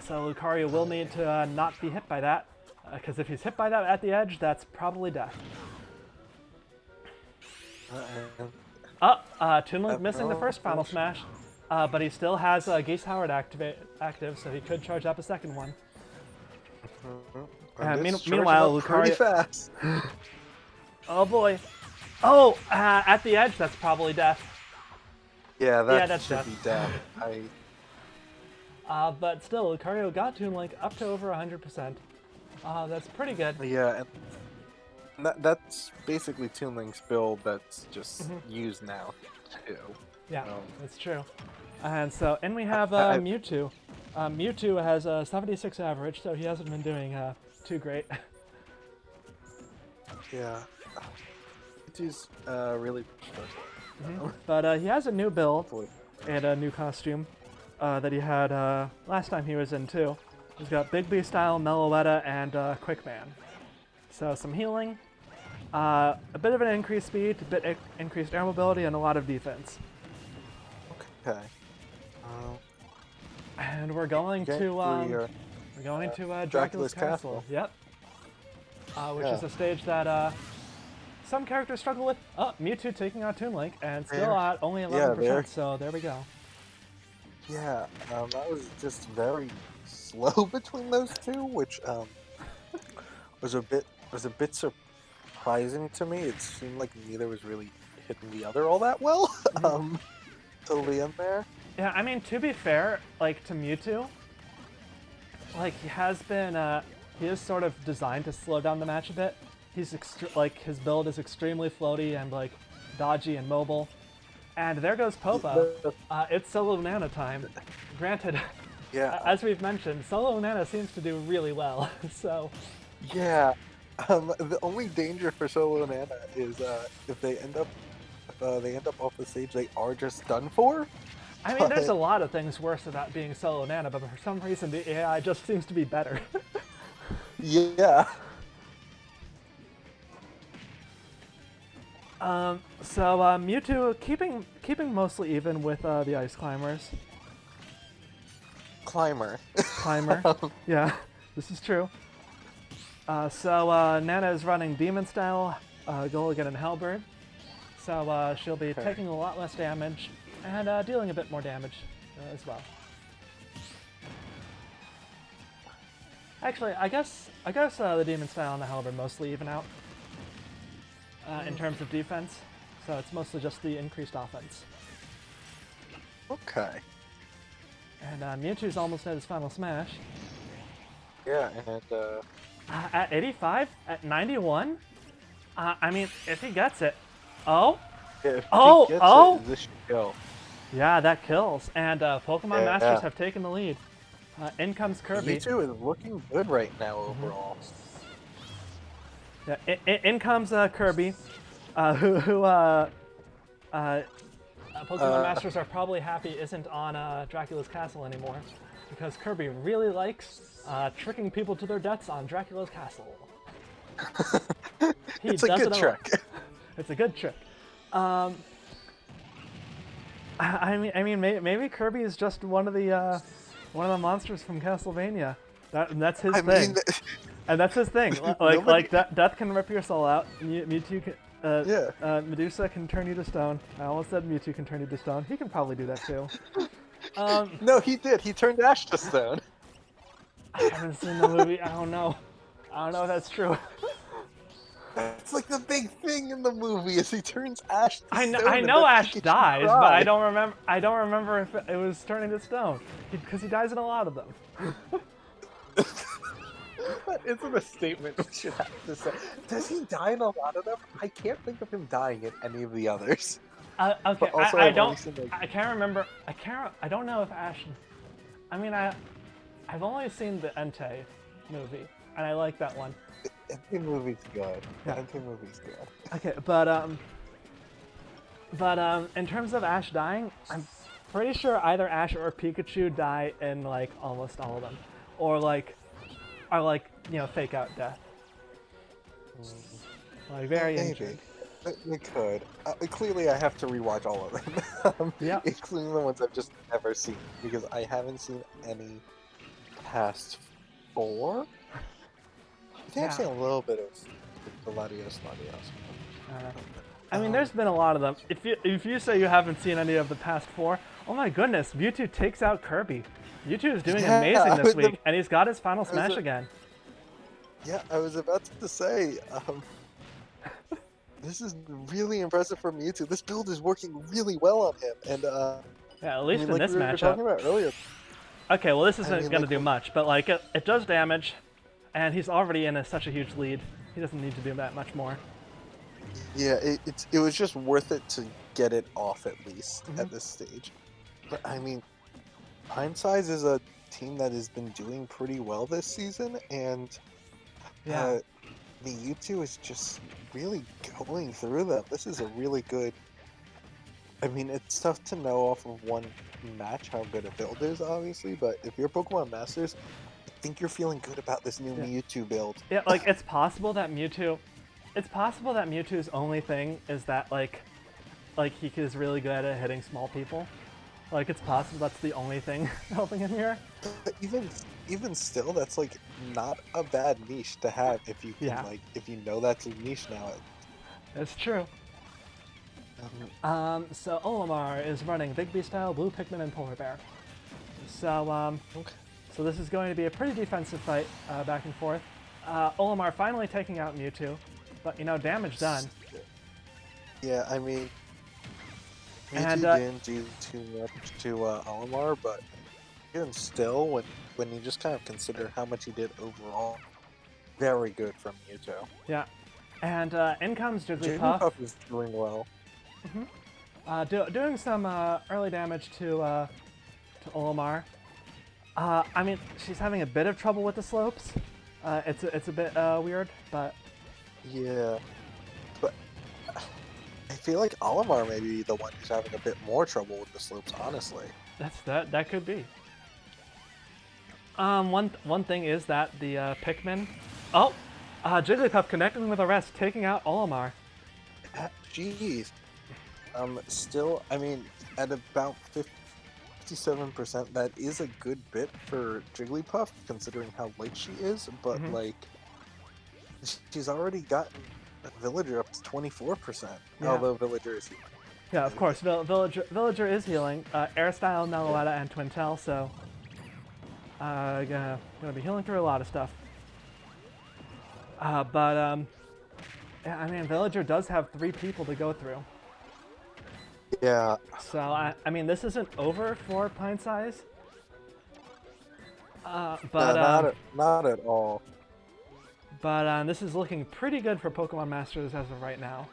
so Lucario will need to not be hit by that, because if he's hit by that at the edge, that's probably death. Toon Link missing the first Final Smash, but he still has Geese Howard active, so he could charge up a second one. Meanwhile, pretty Lucario. fast. Oh boy. Oh, at the edge, that's probably death. Yeah, that that's should death. be death. But still, Lucario got Toon Link up to over 100%. That's pretty good. Yeah, and that's basically Toon Link's build that's just used now too. Yeah, that's true. And so, and we have Mewtwo. Mewtwo has a 76 average, so he hasn't been doing too great. Yeah, Mewtwo's really struggling. But he has a new build and a new costume that he had last time he was in too. He's got Big B style, Meloetta, and Quick Man. So some healing, a bit of an increased speed, a bit increased air mobility, and a lot of defense. Okay. And we're going to Dracula's Castle. Yep. Which is a stage that some characters struggle with. Oh, Mewtwo taking out Toon Link, and still at only 11%. So there we go. Yeah, that was just very slow between those two, which was a bit surprising to me. It seemed like neither was really hitting the other all that well. Till the end there. Yeah, I mean, to be fair, like to Mewtwo, like he is sort of designed to slow down the match a bit. He's his build is extremely floaty and like dodgy and mobile. And there goes Popa. It's Solo Nana time. Granted, as we've mentioned, Solo Nana seems to do really well. So. Yeah, the only danger for Solo Nana is if they end up off the stage, they are just done for. I mean, there's a lot of things worse about being Solo Nana, but for some reason the AI just seems to be better. Yeah. So Mewtwo keeping mostly even with the Ice Climbers. Climber. Yeah, this is true. So Nana is running Demon Style, Gulligan, and Halberd. So she'll be taking a lot less damage and dealing a bit more damage as well. Actually, I guess the Demon Style and the Halberd mostly even out in terms of defense. So it's mostly just the increased offense. Okay. And Mewtwo's almost at his Final Smash. Yeah, and at 85, at 91. I mean, if he gets it, oh, this should kill. Yeah, that kills. And Pokemon Masters have taken the lead. In comes Kirby. Mewtwo is looking good right now overall. Yeah, in comes Kirby, who Pokemon Masters are probably happy isn't on Dracula's Castle anymore, because Kirby really likes tricking people to their deaths on Dracula's Castle. It's a good trick. It's a good trick. I mean, maybe Kirby is just one of the monsters from Castlevania. That's his thing. And that's his thing. Like Death can rip your soul out. Mewtwo can, Medusa can turn you to stone. I almost said Mewtwo can turn you to stone. He can probably do that too. No, he did. He turned Ash to stone. I haven't seen the movie. I don't know if that's true. It's like the big thing in the movie is he turns Ash to stone. I know Ash dies, but I don't remember if it was turning to stone, because he dies in a lot of them. That isn't a statement we should have to say. Does he die in a lot of them? I can't think of him dying in any of the others. Okay, also, I can't remember. I don't know if Ash. I mean, I've only seen the Entei movie, and I like that one. Entei movie's good. Yeah. Entei movie's good. Okay, but in terms of Ash dying, I'm pretty sure either Ash or Pikachu die in like almost all of them, or fake out death. Like very injured. They could. Clearly, I have to rewatch all of them, Yeah. including the ones I've just never seen, because I haven't seen any past 4. I think I've Yeah. seen a little bit of Gladius Latios. I mean, there's been a lot of them. If you say you haven't seen any of the past 4, oh my goodness, Mewtwo takes out Kirby. Mewtwo is doing Yeah, amazing this the- week, and he's got his final smash again. Yeah, I was about to say, this is really impressive for Mewtwo. This build is working really well on him, and Yeah, at I least mean, in like this we were matchup. talking about earlier. Okay, well this isn't mean, gonna like, do much, but like it does damage, and he's already in such a huge lead. He doesn't need to do that much more. Yeah, it was just worth it to get it off at least at this stage. But I mean, Pintsize is a team that has been doing pretty well this season, and Yeah. the U2 is just really going through them. This is a really good. I mean, it's tough to know off of one match how good a build is, obviously, but if you're Pokemon Masters, I think you're feeling good about this new Mewtwo build. Yeah, like it's possible that Mewtwo. It's possible that Mewtwo's only thing is that like he is really good at hitting small people. Like it's possible that's the only thing helping him here. But even still, that's like not a bad niche to have if you can Yeah. if you know that's a niche now. That's true. So Olimar is running Big B style, Blue Pikmin, and Polar Bear. So so this is going to be a pretty defensive fight, back and forth. Olimar finally taking out Mewtwo, but you know, damage done. Yeah, I mean, Mewtwo And, didn't do too much to Olimar, but even still, when you just kind of consider how much he did overall, very good from Mewtwo. Yeah. And in comes Jigglypuff, Jigglypuff is doing well. doing some early damage to Olimar. I mean, she's having a bit of trouble with the slopes. It's a bit weird, but Yeah, but I feel like Olimar may be the one who's having a bit more trouble with the slopes, honestly. that could be. One thing is that the Pikmin. Oh, Jigglypuff connecting with the rest, taking out Olimar. Jeez. Still, I mean, at about 57%, that is a good bit for Jigglypuff, considering how light she is, but, like, she's already gotten Villager up to 24%, although Villager is healing. Yeah, of course, Villager is healing. Air Style, Meloetta, and Twintel, so gonna be healing through a lot of stuff. Yeah, I mean, Villager does have 3 people to go through. Yeah. So, I mean, this isn't over for Pintsize. But not at all. But this is looking pretty good for Pokemon Masters as of right now.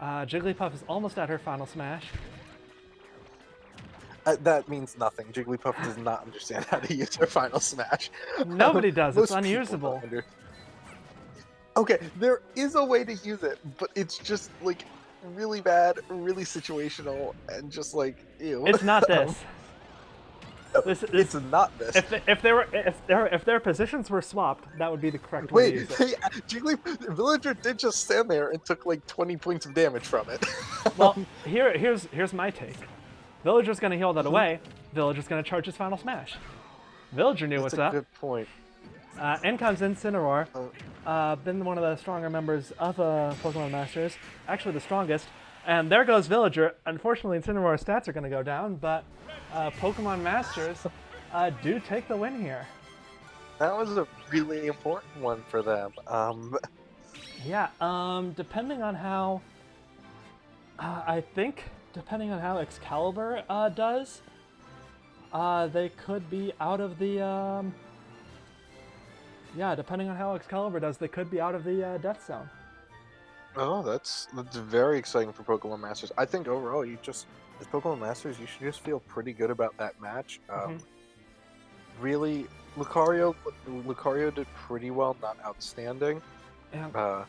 Jigglypuff is almost at her final smash. That means nothing. Jigglypuff does not understand how to use her final smash. Nobody does. It's Most people unusable. don't Okay, there is a way to use it, but it's just like really bad, really situational, and just like ew. It's not this. It's not this. If their positions were swapped, that would be the correct way to Wait, use it. Villager did just stand there and took like 20 points of damage from it. Well, here's my take. Villager's gonna heal that away. Villager's gonna charge his final smash. Villager knew That's what's a up. good point. In comes Incineroar. Been one of the stronger members of Pokemon Masters. Actually, the strongest. And there goes Villager. Unfortunately, Incineroar's stats are going to go down, but Pokemon Masters do take the win here. That was a really important one for them. Yeah, depending on how... I think, depending on how Excalibur does, they could be out of the... Yeah, depending on how Excalibur does, they could be out of the Death Zone. Oh, that's very exciting for Pokemon Masters. I think overall, as Pokemon Masters, you should just feel pretty good about that match. Really, Lucario did pretty well, not outstanding. Yeah.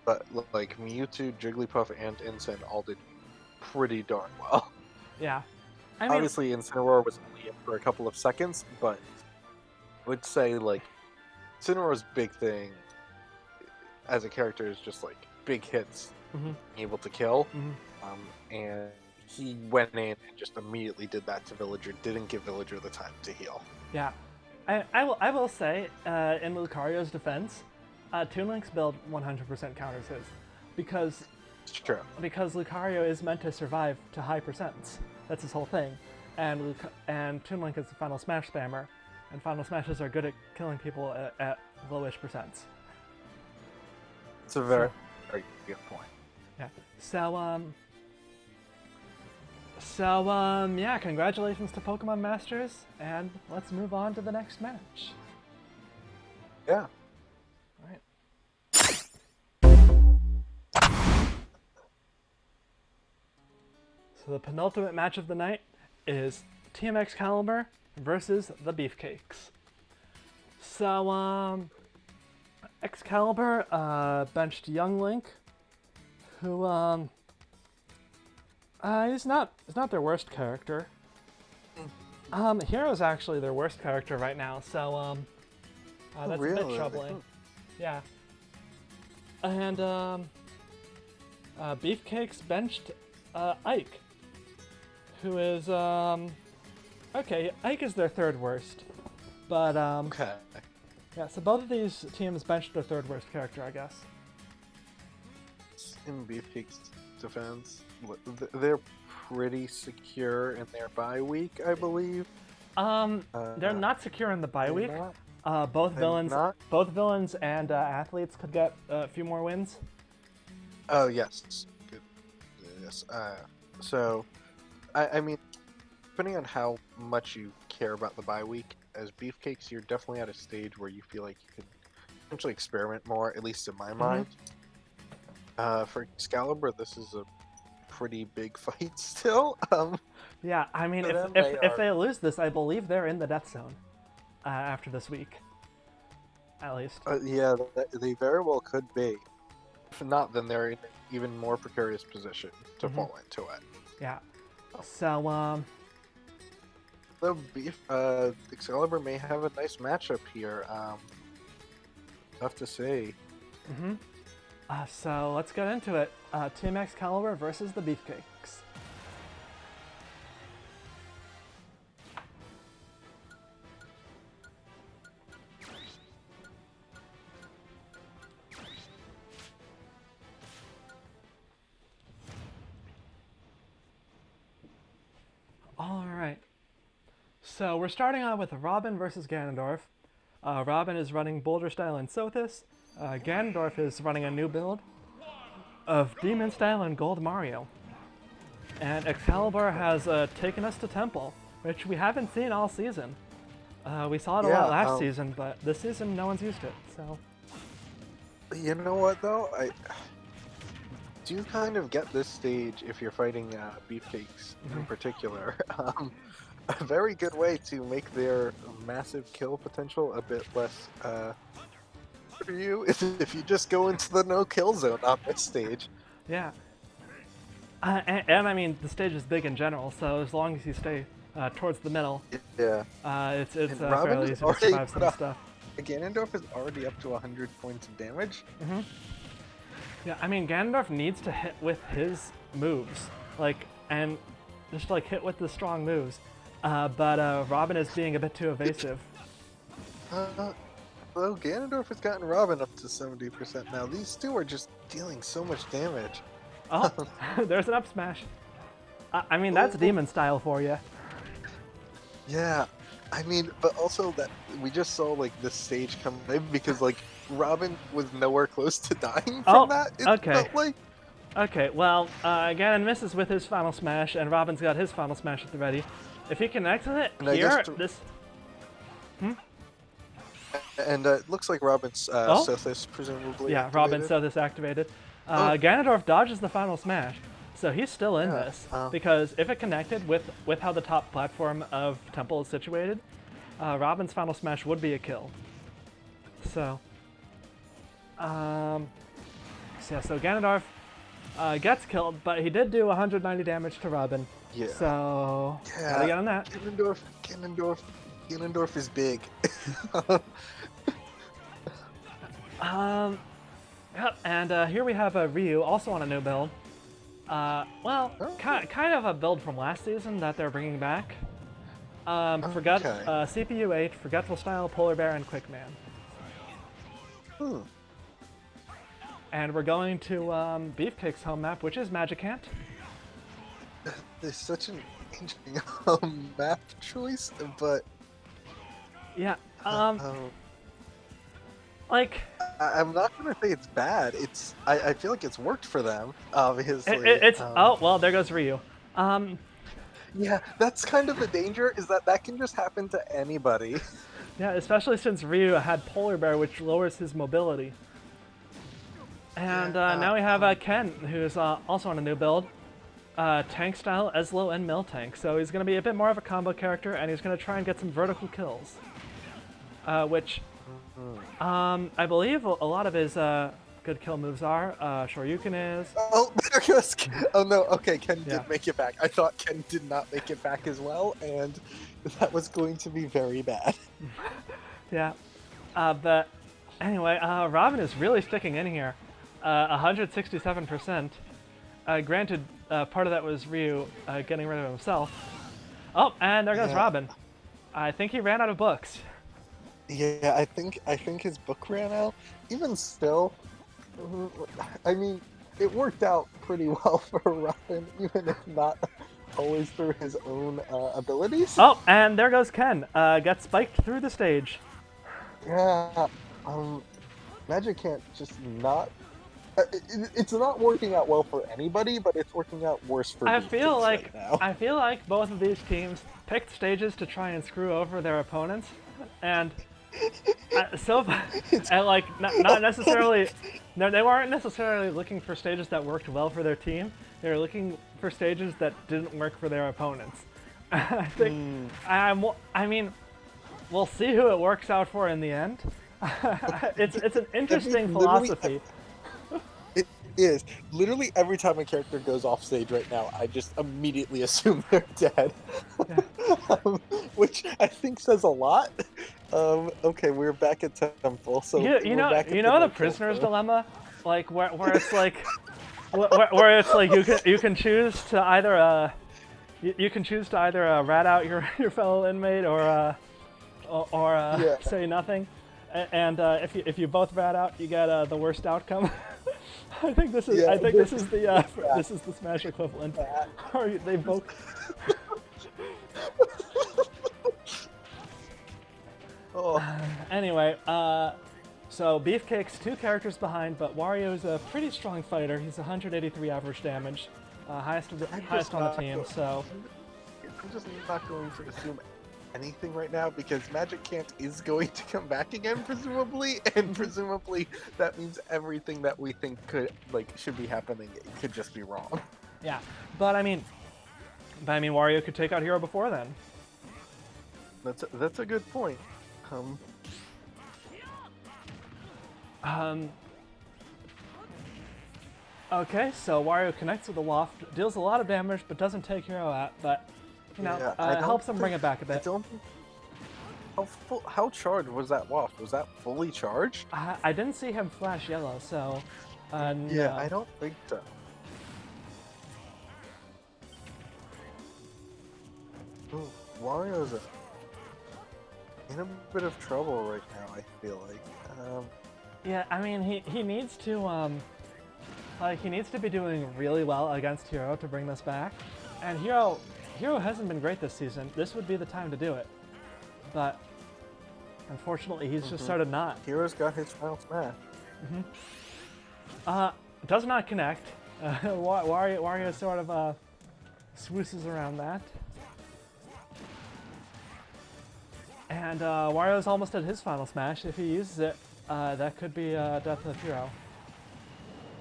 But like Mewtwo, Jigglypuff, and Incin all did pretty darn well. Yeah. I mean, Obviously, Incineroar was only in for a couple of seconds, but I would say like Incineroar's big thing as a character is just like big hits, Mhm. able to kill. Mhm. And he went in and just immediately did that to Villager. Didn't give Villager the time to heal. Yeah, I will say in Lucario's defense, Toon Link's build 100% counters his, because It's true. Lucario is meant to survive to high percents. That's his whole thing, and Toon Link is the Final Smash spammer, and Final Smashes are good at killing people at lowish percents. It's a very, very good point. Yeah. Yeah, congratulations to Pokemon Masters, and let's move on to the next match. Yeah. All right. So the penultimate match of the night is Team Excalibur versus the Beefcakes. So, Excalibur benched Young Link, who he's not their worst character. Hero's actually their worst character right now, so that's a bit really? troubling. Yeah. And Beefcakes benched Ike, who is okay. Ike is their third worst, but Okay. yeah. So both of these teams benched their third worst character, I guess. In Beefcake's defense, they're pretty secure in their bye week, I believe. They're not secure in the bye They're week. not? Both They're villains, not? and athletes could get a few more wins. Oh yes. Good. Yes. So, I mean, depending on how much you care about the bye week, as Beefcakes, you're definitely at a stage where you feel like you could potentially experiment more, at least in my mind. For Excalibur, this is a pretty big fight still. Yeah, I mean, For them, if they lose this, I believe they're in the death zone after this week, at least. Yeah, they very well could be. If not, then they're in an even more precarious position to fall into it. Yeah. So The Excalibur may have a nice matchup here. Tough to say. so let's get into it. Team Excalibur versus the Beefcakes. All right. So we're starting out with Robin versus Ganondorf. Robin is running Boulder Style and Sothis. Ganondorf is running a new build of Demon Style and Gold Mario. And Excalibur has taken us to Temple, which we haven't seen all season. We saw it a lot last season, but this season no one's used it. So You know what though? I do kind of get this stage if you're fighting Beefcakes in particular. A very good way to make their massive kill potential a bit less for you is if you just go into the no-kill zone on this stage. yeah. And I mean, the stage is big in general, so as long as you stay towards the middle, Yeah. it's And Robin fairly is easy to already survive put some up- stuff. Ganondorf is already up to 100 points of damage. Yeah, I mean, Ganondorf needs to hit with his moves, and just hit with the strong moves. But Robin is being a bit too evasive. Well, Ganondorf has gotten Robin up to 70% now. These two are just dealing so much damage. Oh, there's an up smash. I mean, that's Demon Style for you. Yeah, I mean, but also that we just saw this stage come in because Robin was nowhere close to dying from that. It okay. felt like. Okay, well, Ganon misses with his final smash, and Robin's got his final smash at the ready. If he connects with it And I here, guess this. And it looks like Robin's Sothis presumably. Yeah, Robin activated. Sothis activated. Ganondorf dodges the final smash, so he's still in this. Because if it connected with how the top platform of Temple is situated, Robin's final smash would be a kill. So, so Ganondorf gets killed, but he did do 190 damage to Robin. Yeah. So, gotta get on that. Ganondorf is big. Yep, and here we have Ryu, also on a new build. Well, kind of a build from last season that they're bringing back. CPU 8, Forgetful Style, Polar Bear, and Quick Man. And we're going to Beefcakes' home map, which is Magicant. There's such an interesting map choice, but yeah, like I'm not gonna say it's bad. I feel like it's worked for them, obviously. Oh well, there goes Ryu. Yeah, that's kind of the danger, is that can just happen to anybody. Yeah, especially since Ryu had Polar Bear, which lowers his mobility. And now we have Ken, who's also on a new build. Tank style, Eslo, and Miltank. So he's going to be a bit more of a combo character, and he's going to try and get some vertical kills. Which, I believe a lot of his good kill moves are. Shoryuken is. Oh, there goes. Oh no, okay, Ken Yeah. did make it back. I thought Ken did not make it back as well, and that was going to be very bad. Yeah. But anyway, Robin is really sticking in here. 167%. Granted, part of that was Ryu getting rid of himself. Oh, and there goes Robin. I think he ran out of books. Yeah, I think his book ran out. Even still, I mean, it worked out pretty well for Robin, even if not always through his own abilities. Oh, and there goes Ken. Got spiked through the stage. Yeah, Magic can't just not. It's not working out well for anybody, but it's working out worse for I Beefcakes feel like right now. I feel like both of these teams picked stages to try and screw over their opponents, and and like not necessarily. No, they weren't necessarily looking for stages that worked well for their team. They were looking for stages that didn't work for their opponents. I think I mean, we'll see who it works out for in the end. It's an interesting philosophy. It is. Literally every time a character goes off stage right now, I just immediately assume they're dead. Which I think says a lot. Okay, we're back at Temple. So You know the prisoner's dilemma, like where it's like where it's like you can choose to either rat out your fellow inmate or say nothing, and if you both rat out, you get the worst outcome. I think this is the Smash equivalent. Or they both. Anyway, so Beefcake's 2 characters behind, but Wario's a pretty strong fighter. He's 183 average damage, highest on the team. So I'm just not going to assume anything right now, because Magic Can't is going to come back again, presumably, and presumably that means everything that we think should be happening could just be wrong. yeah, but I mean, Wario could take out Hero before then. That's a good point. Okay, so Wario connects with the Waft, deals a lot of damage, but doesn't take Hero out, but helps him bring it back a bit. I don't think. How charged was that Waft? Was that fully charged? I didn't see him flash yellow, so Yeah, no. I don't think so. Ooh, Wario's in a bit of trouble right now, I feel like. Yeah, I mean he needs to he needs to be doing really well against Hero to bring this back, and Hero hasn't been great this season. This would be the time to do it, but unfortunately he's just sort of not. Hero's got his final smash. Does not connect. Wario sort of swooses around that. And Wario's almost at his final smash. If he uses it, that could be death of Hero.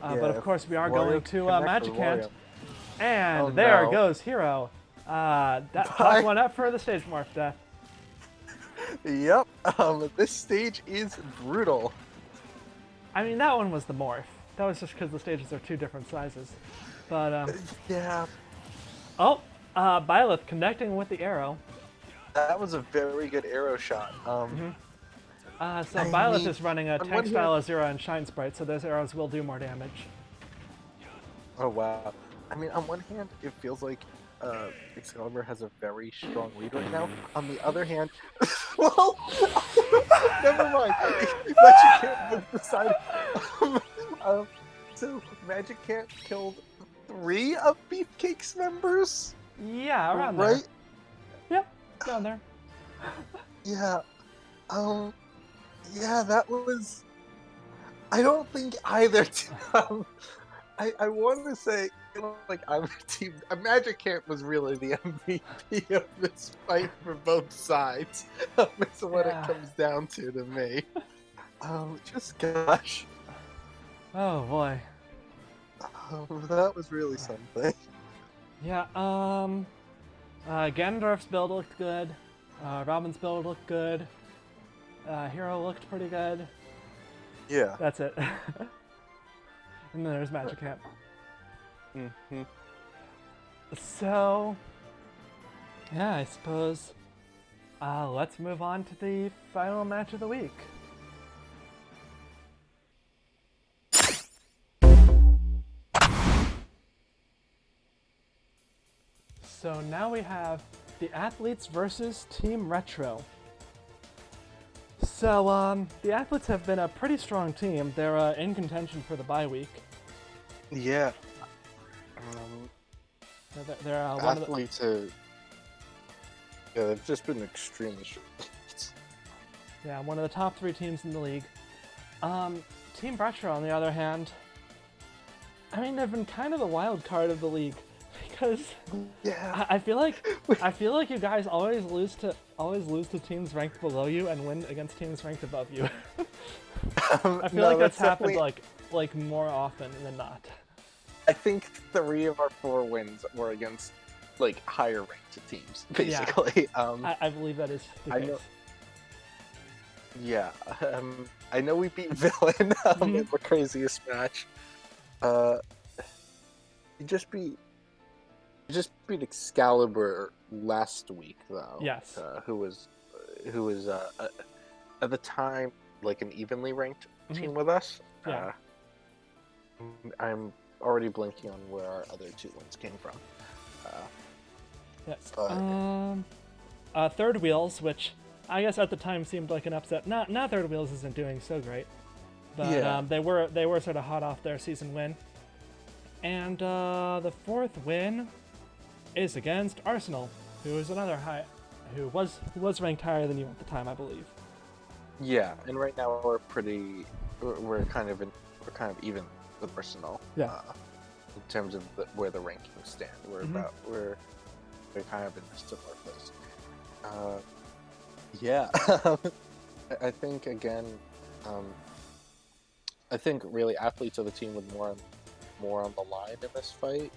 But of course, we are going to Magicant. And there goes Hero. That one up for the stage morph death. Yep. This stage is brutal. I mean, that one was the morph. That was just because the stages are 2 different sizes. But yeah. Oh, Byleth connecting with the arrow. That was a very good arrow shot. So I Byleth mean, is running a on one Tank hand- Style Azura and Shine Sprite, so those arrows will do more damage. Oh wow. I mean, on one hand, it feels like Excalibur has a very strong lead right now. On the other hand, well, never mind. Magic Camp was decided. So Magic Camp killed 3 of Beefcakes members, Yeah, around right? there. Yep, around there. Yeah. Yeah, that was. I don't think either. I want to say, like, I'm a team. Magic Camp was really the MVP of this fight for both sides. That's what Yeah. it comes down to me. Just gosh, Oh boy. that was really something. Yeah, Ganondorf's build looked good. Robin's build looked good. Hero looked pretty good. Yeah. That's it. And then there's Magic Camp. Mm-hmm. So, yeah, I suppose let's move on to the final match of the week. So now we have the Athletes versus Team Retro. So, the Athletes have been a pretty strong team. They're in contention for the bye week. Yeah. They're one of the, Athletes have. Yeah, they've just been extremely strong. yeah, one of the top 3 teams in the league. Team Retro, on the other hand, I mean, they've been kind of the wild card of the league because Yeah. I feel like you guys always lose to teams ranked below you and win against teams ranked above you. I feel like that's happened like more often than not. I think 3 of our 4 wins were against like higher ranked teams, basically. I believe that is the I case. know- Yeah, I know we beat Villain in the craziest match. You just beat Excalibur last week, though. Yes. Who was at the time like an evenly ranked team with us. Yeah. I'm already blanking on where our other 2 wins came from. Yes. But- Third Wheels, which I guess at the time seemed like an upset. Now Third Wheels isn't doing so great, but Yeah. they were sort of hot off their season win. And the 4th win is against Arsenal, who is another who was ranked higher than you at the time, I believe. Yeah, and right now we're kind of even with Arsenal. Yeah. In terms of where the rankings stand, we're kind of in a similar place. Yeah, I think again, I think really Athletes are the team with more on the line in this fight.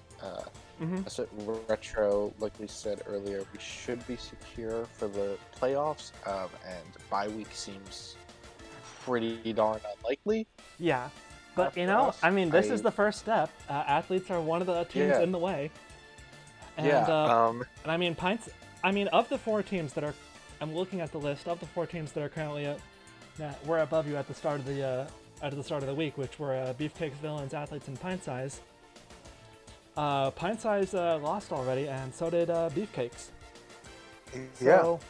As Retro, like we said earlier, we should be secure for the playoffs, and bye week seems pretty darn unlikely. Yeah, but for us. I mean, this is the first step. Athletes are one of the teams Yeah. in the way. And, Yeah. and I mean, of the 4 teams that are, I'm looking at the list of the 4 teams that are currently we're above you at the start of the week, which were Beefcakes, Villains, Athletes, and Pintsize. Pintsize lost already, and so did Beefcakes. So,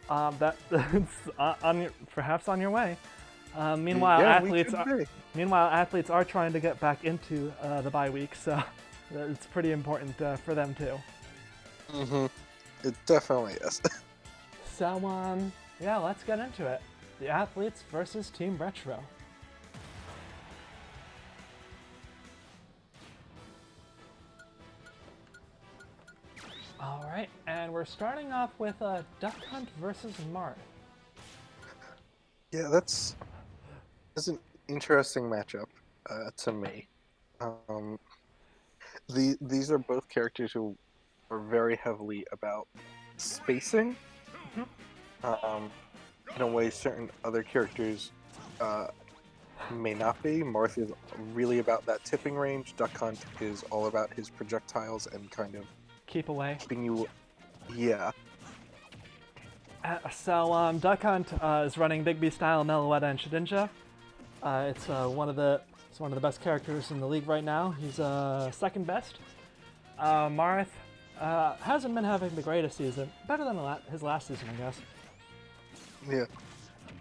that's perhaps on your way. Meanwhile, Athletes are trying to get back into the bye week, so it's pretty important for them too. It definitely is. So, yeah, let's get into it. The Athletes versus Team Retro. Alright, and we're starting off with Duck Hunt versus Marth. Yeah, that's an interesting matchup to me. These are both characters who are very heavily about spacing. In a way, certain other characters may not be. Marth is really about that tipping range. Duck Hunt is all about his projectiles and kind of Keep away. keeping you. Yeah. Duck Hunt is running Big B Style, Meloetta, and Shedinja. It's one of the best characters in the league right now. He's second best. Marth hasn't been having the greatest season. Better than his last season, I guess. Yeah.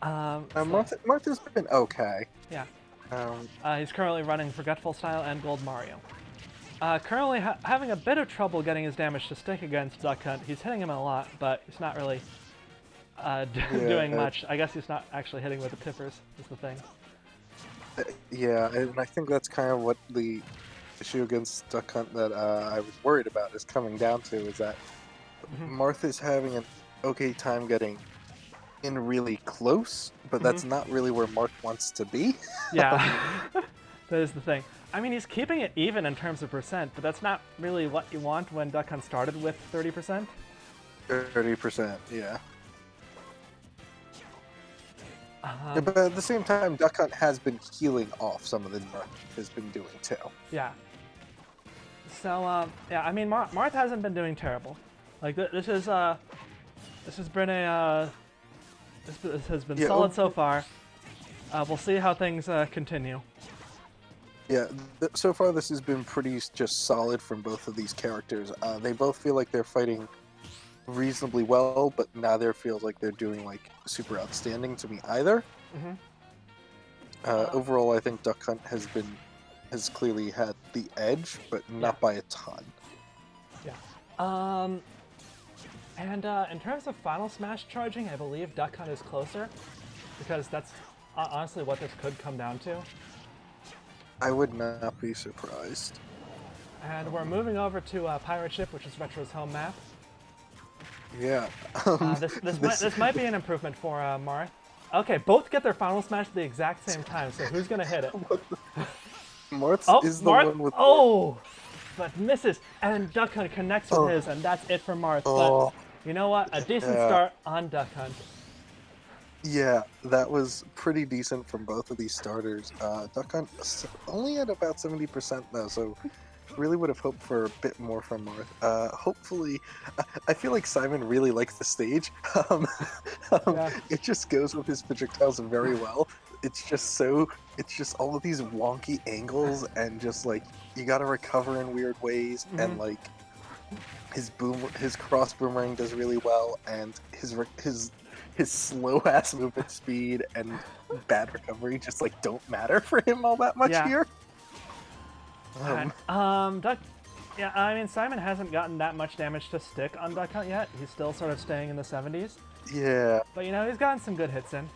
So- Martha's been okay. Yeah. Um, He's currently running Forgetful Style and Gold Mario. Currently having a bit of trouble getting his damage to stick against Duck Hunt. He's hitting him a lot, but he's not really doing much. I guess he's not actually hitting with the tippers, is the thing. Yeah, and I think that's kind of what the issue against Duck Hunt that I was worried about is coming down to, is that Martha's having an okay time getting in really close, but that's not really where Marth wants to be. Yeah, that is the thing. I mean, he's keeping it even in terms of percent, but that's not really what you want when Duck Hunt started with 30%. 30%, yeah. Um, But at the same time, Duck Hunt has been healing off some of the Marth has been doing too. Yeah. So, yeah, I mean, Marth hasn't been doing terrible. Like, this has been a, this has been solid so far. We'll see how things continue. Yeah, so far this has been pretty just solid from both of these characters. They both feel like they're fighting reasonably well, but neither feels like they're doing like super outstanding to me either. Overall, I think Duck Hunt has clearly had the edge, but not by a ton. Yeah. And in terms of Final Smash charging, I believe Duck Hunt is closer, because that's honestly what this could come down to. I would not be surprised. And we're moving over to Pirate Ship, which is Retro's home map. Yeah. This might be an improvement for Marth. Okay, both get their Final Smash at the exact same time, so who's gonna hit it? Marth is the Marth, one with but misses, and Duck Hunt connects with his, and that's it for Marth. But you know what? A decent start on Duck Hunt. Yeah, that was pretty decent from both of these starters. Duck Hunt only at about 70% though, so really would have hoped for a bit more from Marth. Hopefully, I feel like Simon really likes the stage. It just goes with his projectiles very well. It's just all of these wonky angles, and just like you gotta recover in weird ways, and like his cross boomerang does really well, and his slow ass movement speed and bad recovery just like don't matter for him all that much here. Duck. Yeah, I mean, Simon hasn't gotten that much damage to stick on Duck Hunt yet. He's still sort of staying in the 70s. Yeah. But you know, he's gotten some good hits in.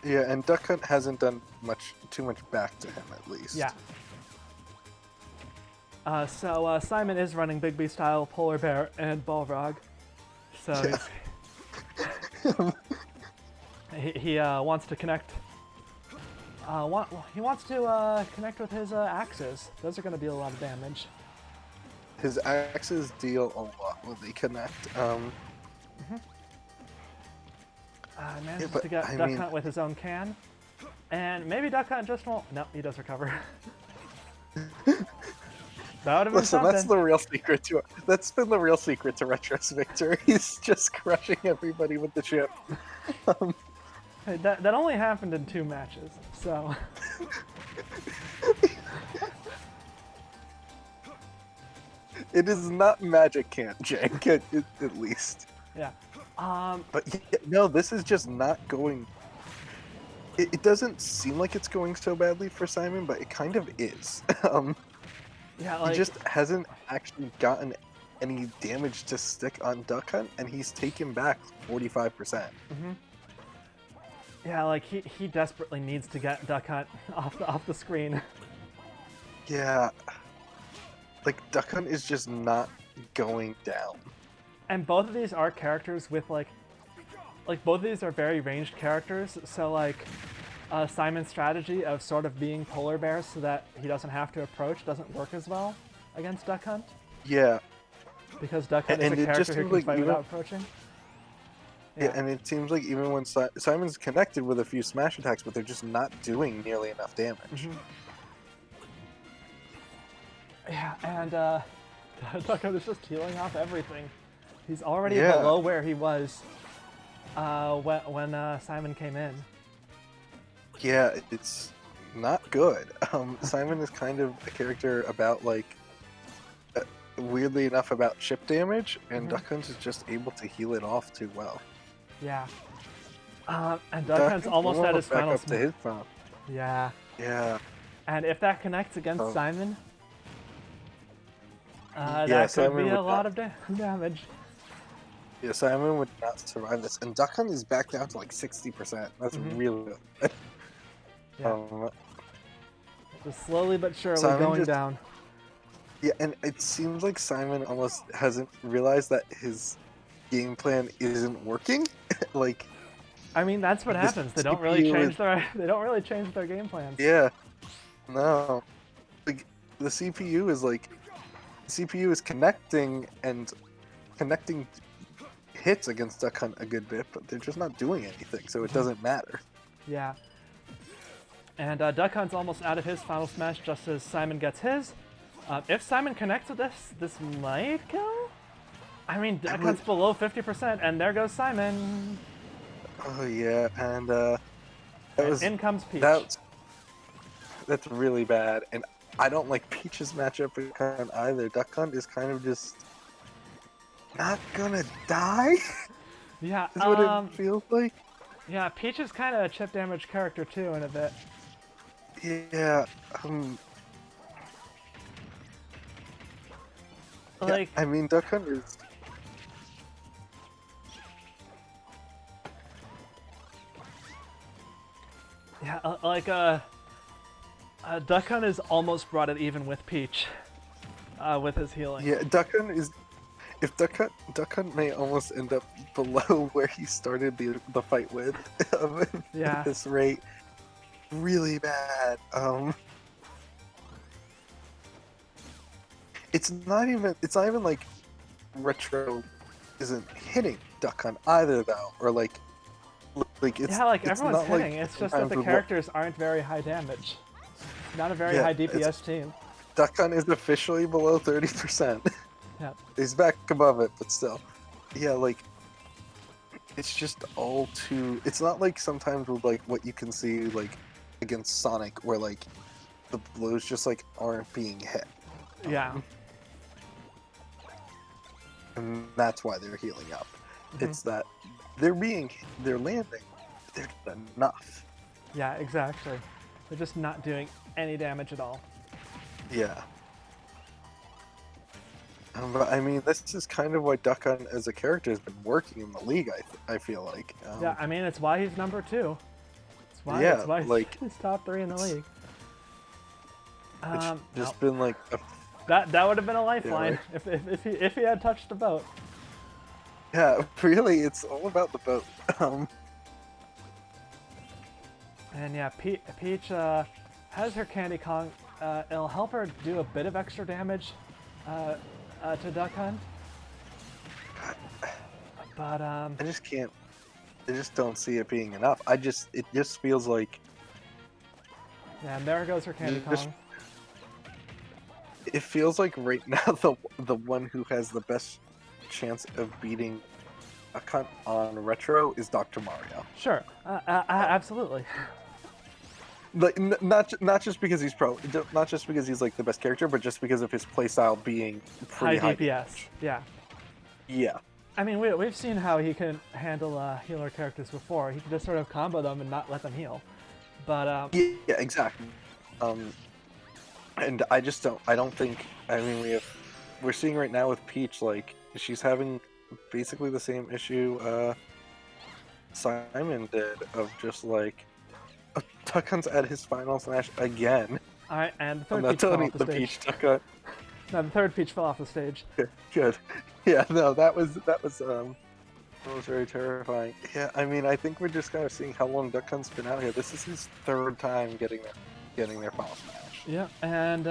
Yeah, and Duck Hunt hasn't done too much back to him at least. Yeah. So Simon is running Big B Style, Polar Bear, and Balrog. So he wants to connect. He wants to connect with his axes. Those are going to deal a lot of damage. His axes deal a lot when they connect. Manages to get Duck Hunt with his own can. And maybe Duck Hunt just won't... No, he does recover. That would have been something. That's the real secret to it. That's been the real secret to Retro's victory. He's just crushing everybody with the ship. Hey, that only happened in 2 matches, so... It is not magic camp, Jank, at least. Yeah. But no, this is just not going... It doesn't seem like it's going so badly for Simon, but it kind of is. Yeah, like... He just hasn't actually gotten any damage to stick on Duck Hunt, and he's taken back 45%. Yeah, like he desperately needs to get Duck Hunt off the screen. Yeah. Like, Duck Hunt is just not going down. And both of these are characters with like both of these are very ranged characters, so like Simon's strategy of sort of being Polar Bear so that he doesn't have to approach doesn't work as well against Duck Hunt. Yeah. Because Duck Hunt is a character who can fight without approaching. Yeah, and it seems like even when Simon's connected with a few smash attacks, but they're just not doing nearly enough damage. Yeah, and Duck Hunt is just healing off everything. He's already below where he was when Simon came in. Yeah, it's not good. Simon is kind of a character about like, weirdly enough, about chip damage, and Duck Hunt is just able to heal it off too well. Yeah. And Duck Hunt's almost at his back final up to his smash. final. Yeah. Yeah. And if that connects against Simon, Yeah, that could Simon be would a not- lot of damage. Yeah, Simon would not survive this, and Duck Hunt is back down to like 60%. That's really good. Yeah. Just slowly but surely Simon going just- down. Yeah, and it seems like Simon almost hasn't realized that his game plan isn't working. Like, I mean, that's what the happens. They don't really CPU change is- their game plans. yeah, no, like the CPU is connecting hits against Duck Hunt a good bit, but they're just not doing anything, so it doesn't matter. Yeah. And Duck Hunt's almost out of his final smash just as Simon gets his. If Simon connects with this might kill? I mean, Duck Hunt's below 50%, and there goes Simon. Oh yeah, and In comes Peach. that's really bad, and I don't like Peach's matchup with Duck Hunt either. Duck Hunt is kind of just not gonna die. Yeah, Is what it feels like. yeah, Peach is kind of a chip damage character too in a bit. Yeah. Like, I mean, Duck Hunt is. yeah, Duck Hunt has almost brought it even with Peach, with his healing. Yeah, Duck Hunt is. If Duck Hunt may almost end up below where he started the fight with. Yeah. At this rate, really bad. It's not even like Retro isn't hitting Duck Hunt either though, or like it's Yeah, like it's everyone's not like hitting. It's just that sometimes the with characters aren't very high damage. Not a very Yeah, high it's- DPS team. Duck Hunt is officially below 30%. Yeah. He's back above it, but still. Yeah, like it's just all too. It's not like sometimes with like what you can see like against Sonic, where like the blows just like aren't being hit, Yeah. and that's why they're healing up. Mm-hmm. It's that they're landing, but they're just enough. Yeah, exactly. They're just not doing any damage at all. Yeah. But I mean, this is kind of why Duck Hunt as a character has been working in the league. I feel like. Yeah, I mean, it's why he's number 2. It's why, Yeah, it's why like, he's top 3 in the league. It's No. just been like a That would have been a lifeline right. if he had touched the boat. Yeah, really, it's all about the boat. And yeah, Peach has her Candy Kong. It'll help her do a bit of extra damage to Duck Hunt. But I just don't see it being enough. It just feels like yeah, and there goes her Candy Just- Kong. it feels like right now the one who has the best chance of beating a cunt on Retro is Dr. Mario. Sure, absolutely. Like not just because he's not just because he's like the best character, but just because of his playstyle being pretty High high. DPS. Yeah. Yeah. I mean, we've seen how he can handle healer characters before. He can just sort of combo them and not let them heal. But Yeah, exactly. And I don't think. I mean, we're seeing right now with Peach, like she's having basically the same issue Simon did of just like Duck Hunt's at his final smash again. all right, and the I'm third not Peach fell telling off you the the stage. Peach Duck Hunt. No, the third Peach fell off the stage. Good. Yeah, no, that was very terrifying. Yeah, I mean, I think we're just kind of seeing how long Duck Hunt's been out here. This is his third time getting their final smash. Yeah, and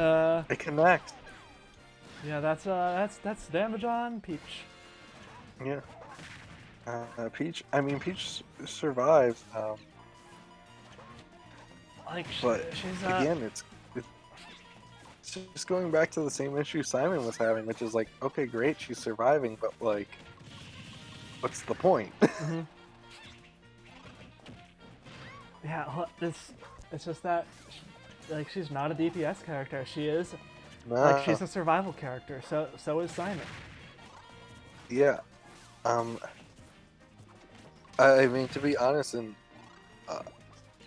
They connect. yeah, that's damage on Peach. Yeah. Peach. I mean, Peach survives. Like But she's again, it's just going back to the same issue Simon was having, which is like, okay, great, she's surviving, but like, what's the point? Yeah, well, it's just that, like, she's not a DPS character. She is, like, she's a survival character. So is Simon. Yeah. I mean, to be honest, in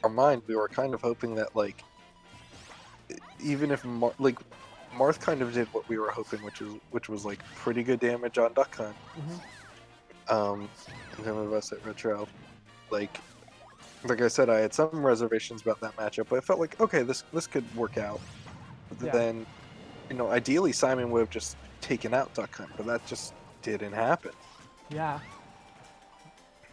our mind, we were kind of hoping that, like, even if Marth kind of did what we were hoping, which was like pretty good damage on Duck Hunt. And some of us at Retro, like I said, I had some reservations about that matchup, but I felt like, okay, this could work out. But then, ideally Simon would have just taken out Duck Hunt, but that just didn't happen. Yeah.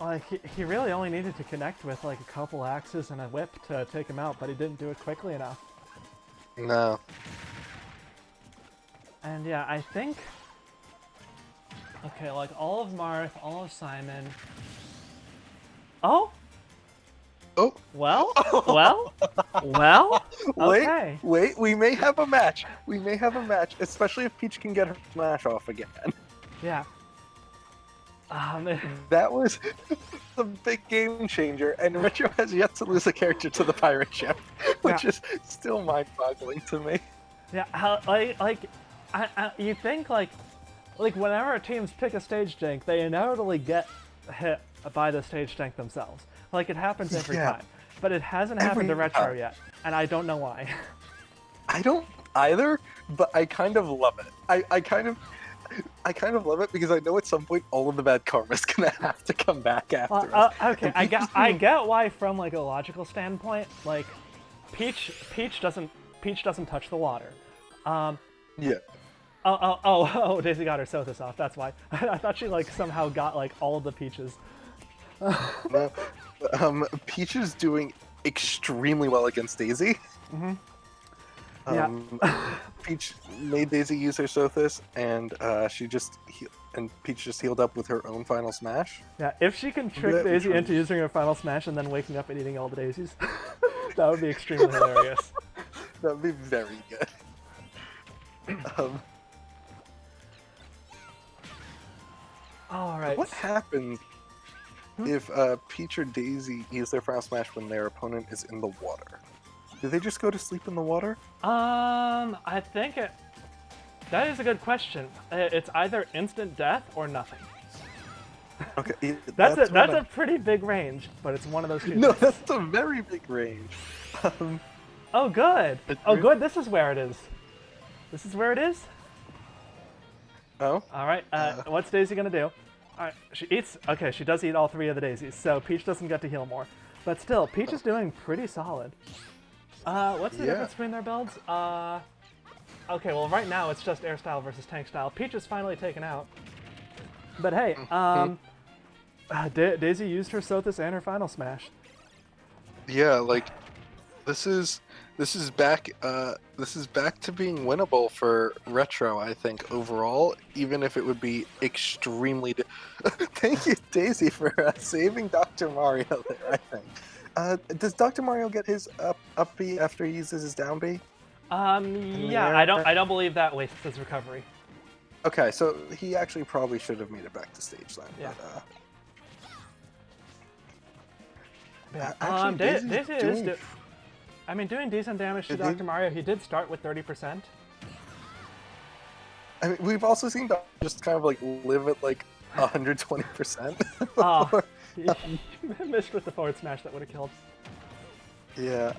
Like, he really only needed to connect with, like, a couple axes and a whip to take him out, but he didn't do it quickly enough. No. And yeah, I think... Okay, like, all of Marth, all of Simon... Oh? Oh. Well? Well? Okay. Wait, we may have a match. We may have a match, especially if Peach can get her smash off again. Yeah. That was the big game changer, and Retro has yet to lose a character to the pirate ship, which is still mind-boggling to me. Yeah, you think, like whenever teams pick a stage tank, they inevitably get hit by the stage tank themselves. Like, it happens every time. But it hasn't happened to Retro yet, and I don't know why. I don't either, but I kind of love it. I kind of love it because I know at some point all of the bad karma's gonna have to come back after us. Okay, I get why, from like a logical standpoint, like Peach doesn't touch the water. Yeah. Oh, Daisy got her Sothis off. That's why. I thought she like somehow got like all of the peaches. No, Peach is doing extremely well against Daisy. Peach made Daisy use her Sothis, and Peach just healed up with her own final smash. Yeah, if she can trick Daisy into using her final smash and then waking up and eating all the daisies, that would be extremely hilarious. That would be very good. All right. What happens if Peach or Daisy use their final smash when their opponent is in the water? Do they just go to sleep in the water? I think that is a good question. It's either instant death or nothing. Okay, that's a pretty big range, but it's one of those two. No, things. that's a very big range. Oh, good. Oh, good. This is where it is. This is where it is. Oh. All right. What's Daisy gonna do? All right. She eats. Okay, she does eat all three of the daisies, so Peach doesn't get to heal more. But still, Peach is doing pretty solid. What's the difference between their builds? Okay, well, right now it's just air style versus tank style. Peach is finally taken out. But hey, Daisy used her Sothis and her final smash. Yeah, like this is back to being winnable for Retro, I think, overall, even if it would be extremely Thank you, Daisy, for saving Dr. Mario there, I think. Does Dr. Mario get his up B after he uses his down B? Yeah, I don't believe that wastes his recovery. Okay, so he actually probably should have made it back to stage then. Yeah. But, actually, Daisy is doing decent damage to Dr. Mario. He did start with 30%. I mean, we've also seen Dr. just kind of like live at like 120%. Oh, he missed with the forward smash that would have killed. Yeah.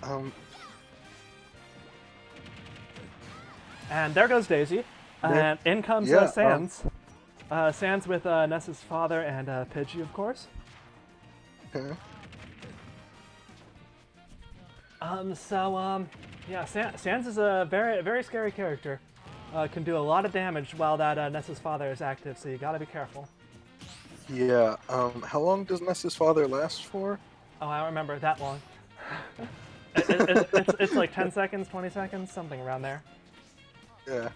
And there goes Daisy. And in comes Sans. Sans with Ness's father and Pidgey, of course. Okay. Yeah, Sans is a very, very scary character. Can do a lot of damage while that Ness's father is active, so you gotta be careful. Yeah, how long does Ness's father last for? Oh, I don't remember that long. It's like 10 seconds, 20 seconds, something around there. Yeah.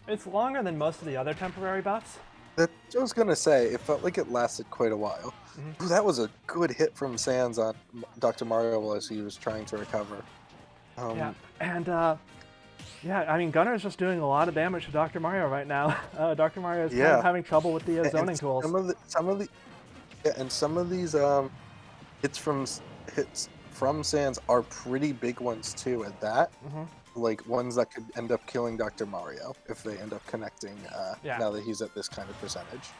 It's longer than most of the other temporary buffs. That I was gonna say, it felt like it lasted quite a while. Ooh, that was a good hit from Sans on Dr. Mario as he was trying to recover. Yeah, and yeah, I mean, Gunner's just doing a lot of damage to Dr. Mario right now. Dr. Mario is kind of having trouble with the zoning tools. Some of these hits from Sans are pretty big ones too. At that, like ones that could end up killing Dr. Mario if they end up connecting. Yeah. Now that he's at this kind of percentage.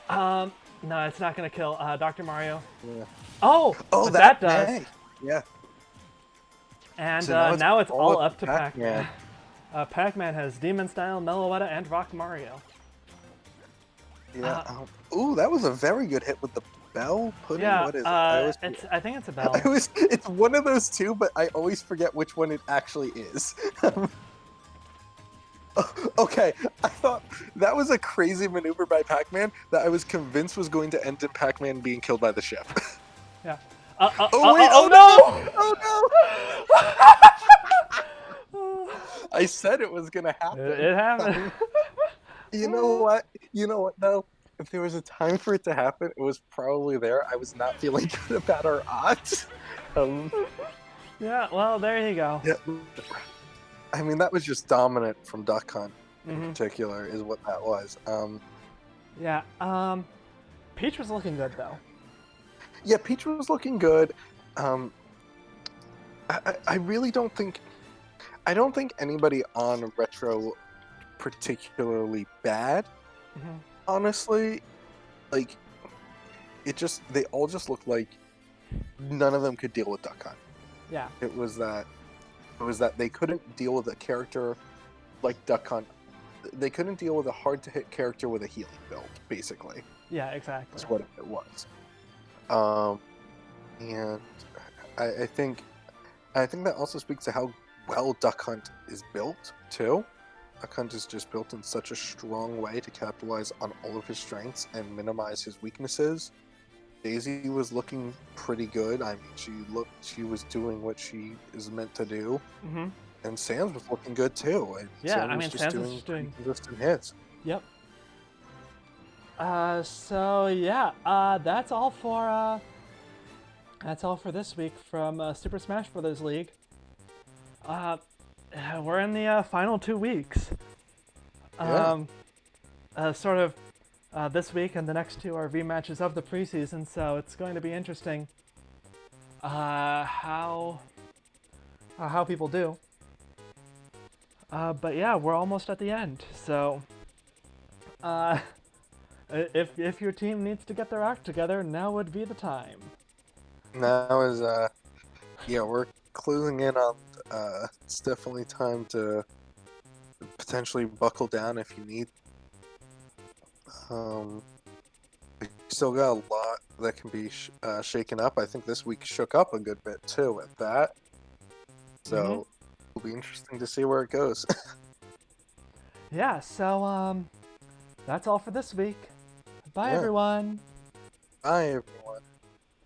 No, it's not gonna kill Dr. Mario. Yeah. Oh, Oh, but that does. may. Yeah. And So now it's all up to Pac-Man. Pac-Man. Pac-Man has Demon Style, Meloetta, and Rock Mario. Yeah. Ooh, that was a very good hit with the bell pudding. Yeah, What is it? I think it's a bell. It's one of those two, but I always forget which one it actually is. Okay, I thought that was a crazy maneuver by Pac-Man that I was convinced was going to end in Pac-Man being killed by the ship. Yeah. No! I said it was gonna happen. It happened. You know what? You know what though? If there was a time for it to happen, it was probably there. I was not feeling good about our odds. Yeah, well, there you go. Yeah. I mean, that was just dominant from Duck Hunt in particular, is what that was. Yeah. Peach was looking good though. Yeah, Peach was looking good. I really don't think. I don't think anybody on Retro particularly bad. Honestly, like they all just looked like none of them could deal with Duck Hunt. Yeah. It was that they couldn't deal with a character like Duck Hunt. They couldn't deal with a hard-to-hit character with a healing build, basically. Yeah, exactly. That's what it was. And I think that also speaks to how well Duck Hunt is built, too. Duck Hunt is just built in such a strong way to capitalize on all of his strengths and minimize his weaknesses. Daisy was looking pretty good. I mean, she was doing what she is meant to do. And Sans was looking good too. Yeah, I mean, Sans was just doing consistent hits. Yep. So yeah, that's all for this week from Super Smash Bros. League. We're in the final 2 weeks. This week and the next 2 are rematches of the preseason, so it's going to be interesting how people do. But yeah, we're almost at the end, so if your team needs to get their act together, now would be the time. Now is we're closing in on. It's definitely time to potentially buckle down if you need. We still got a lot that can be shaken up. I think this week shook up a good bit too at that. So it'll be interesting to see where it goes. Yeah, so that's all for this week. Bye everyone. Bye everyone.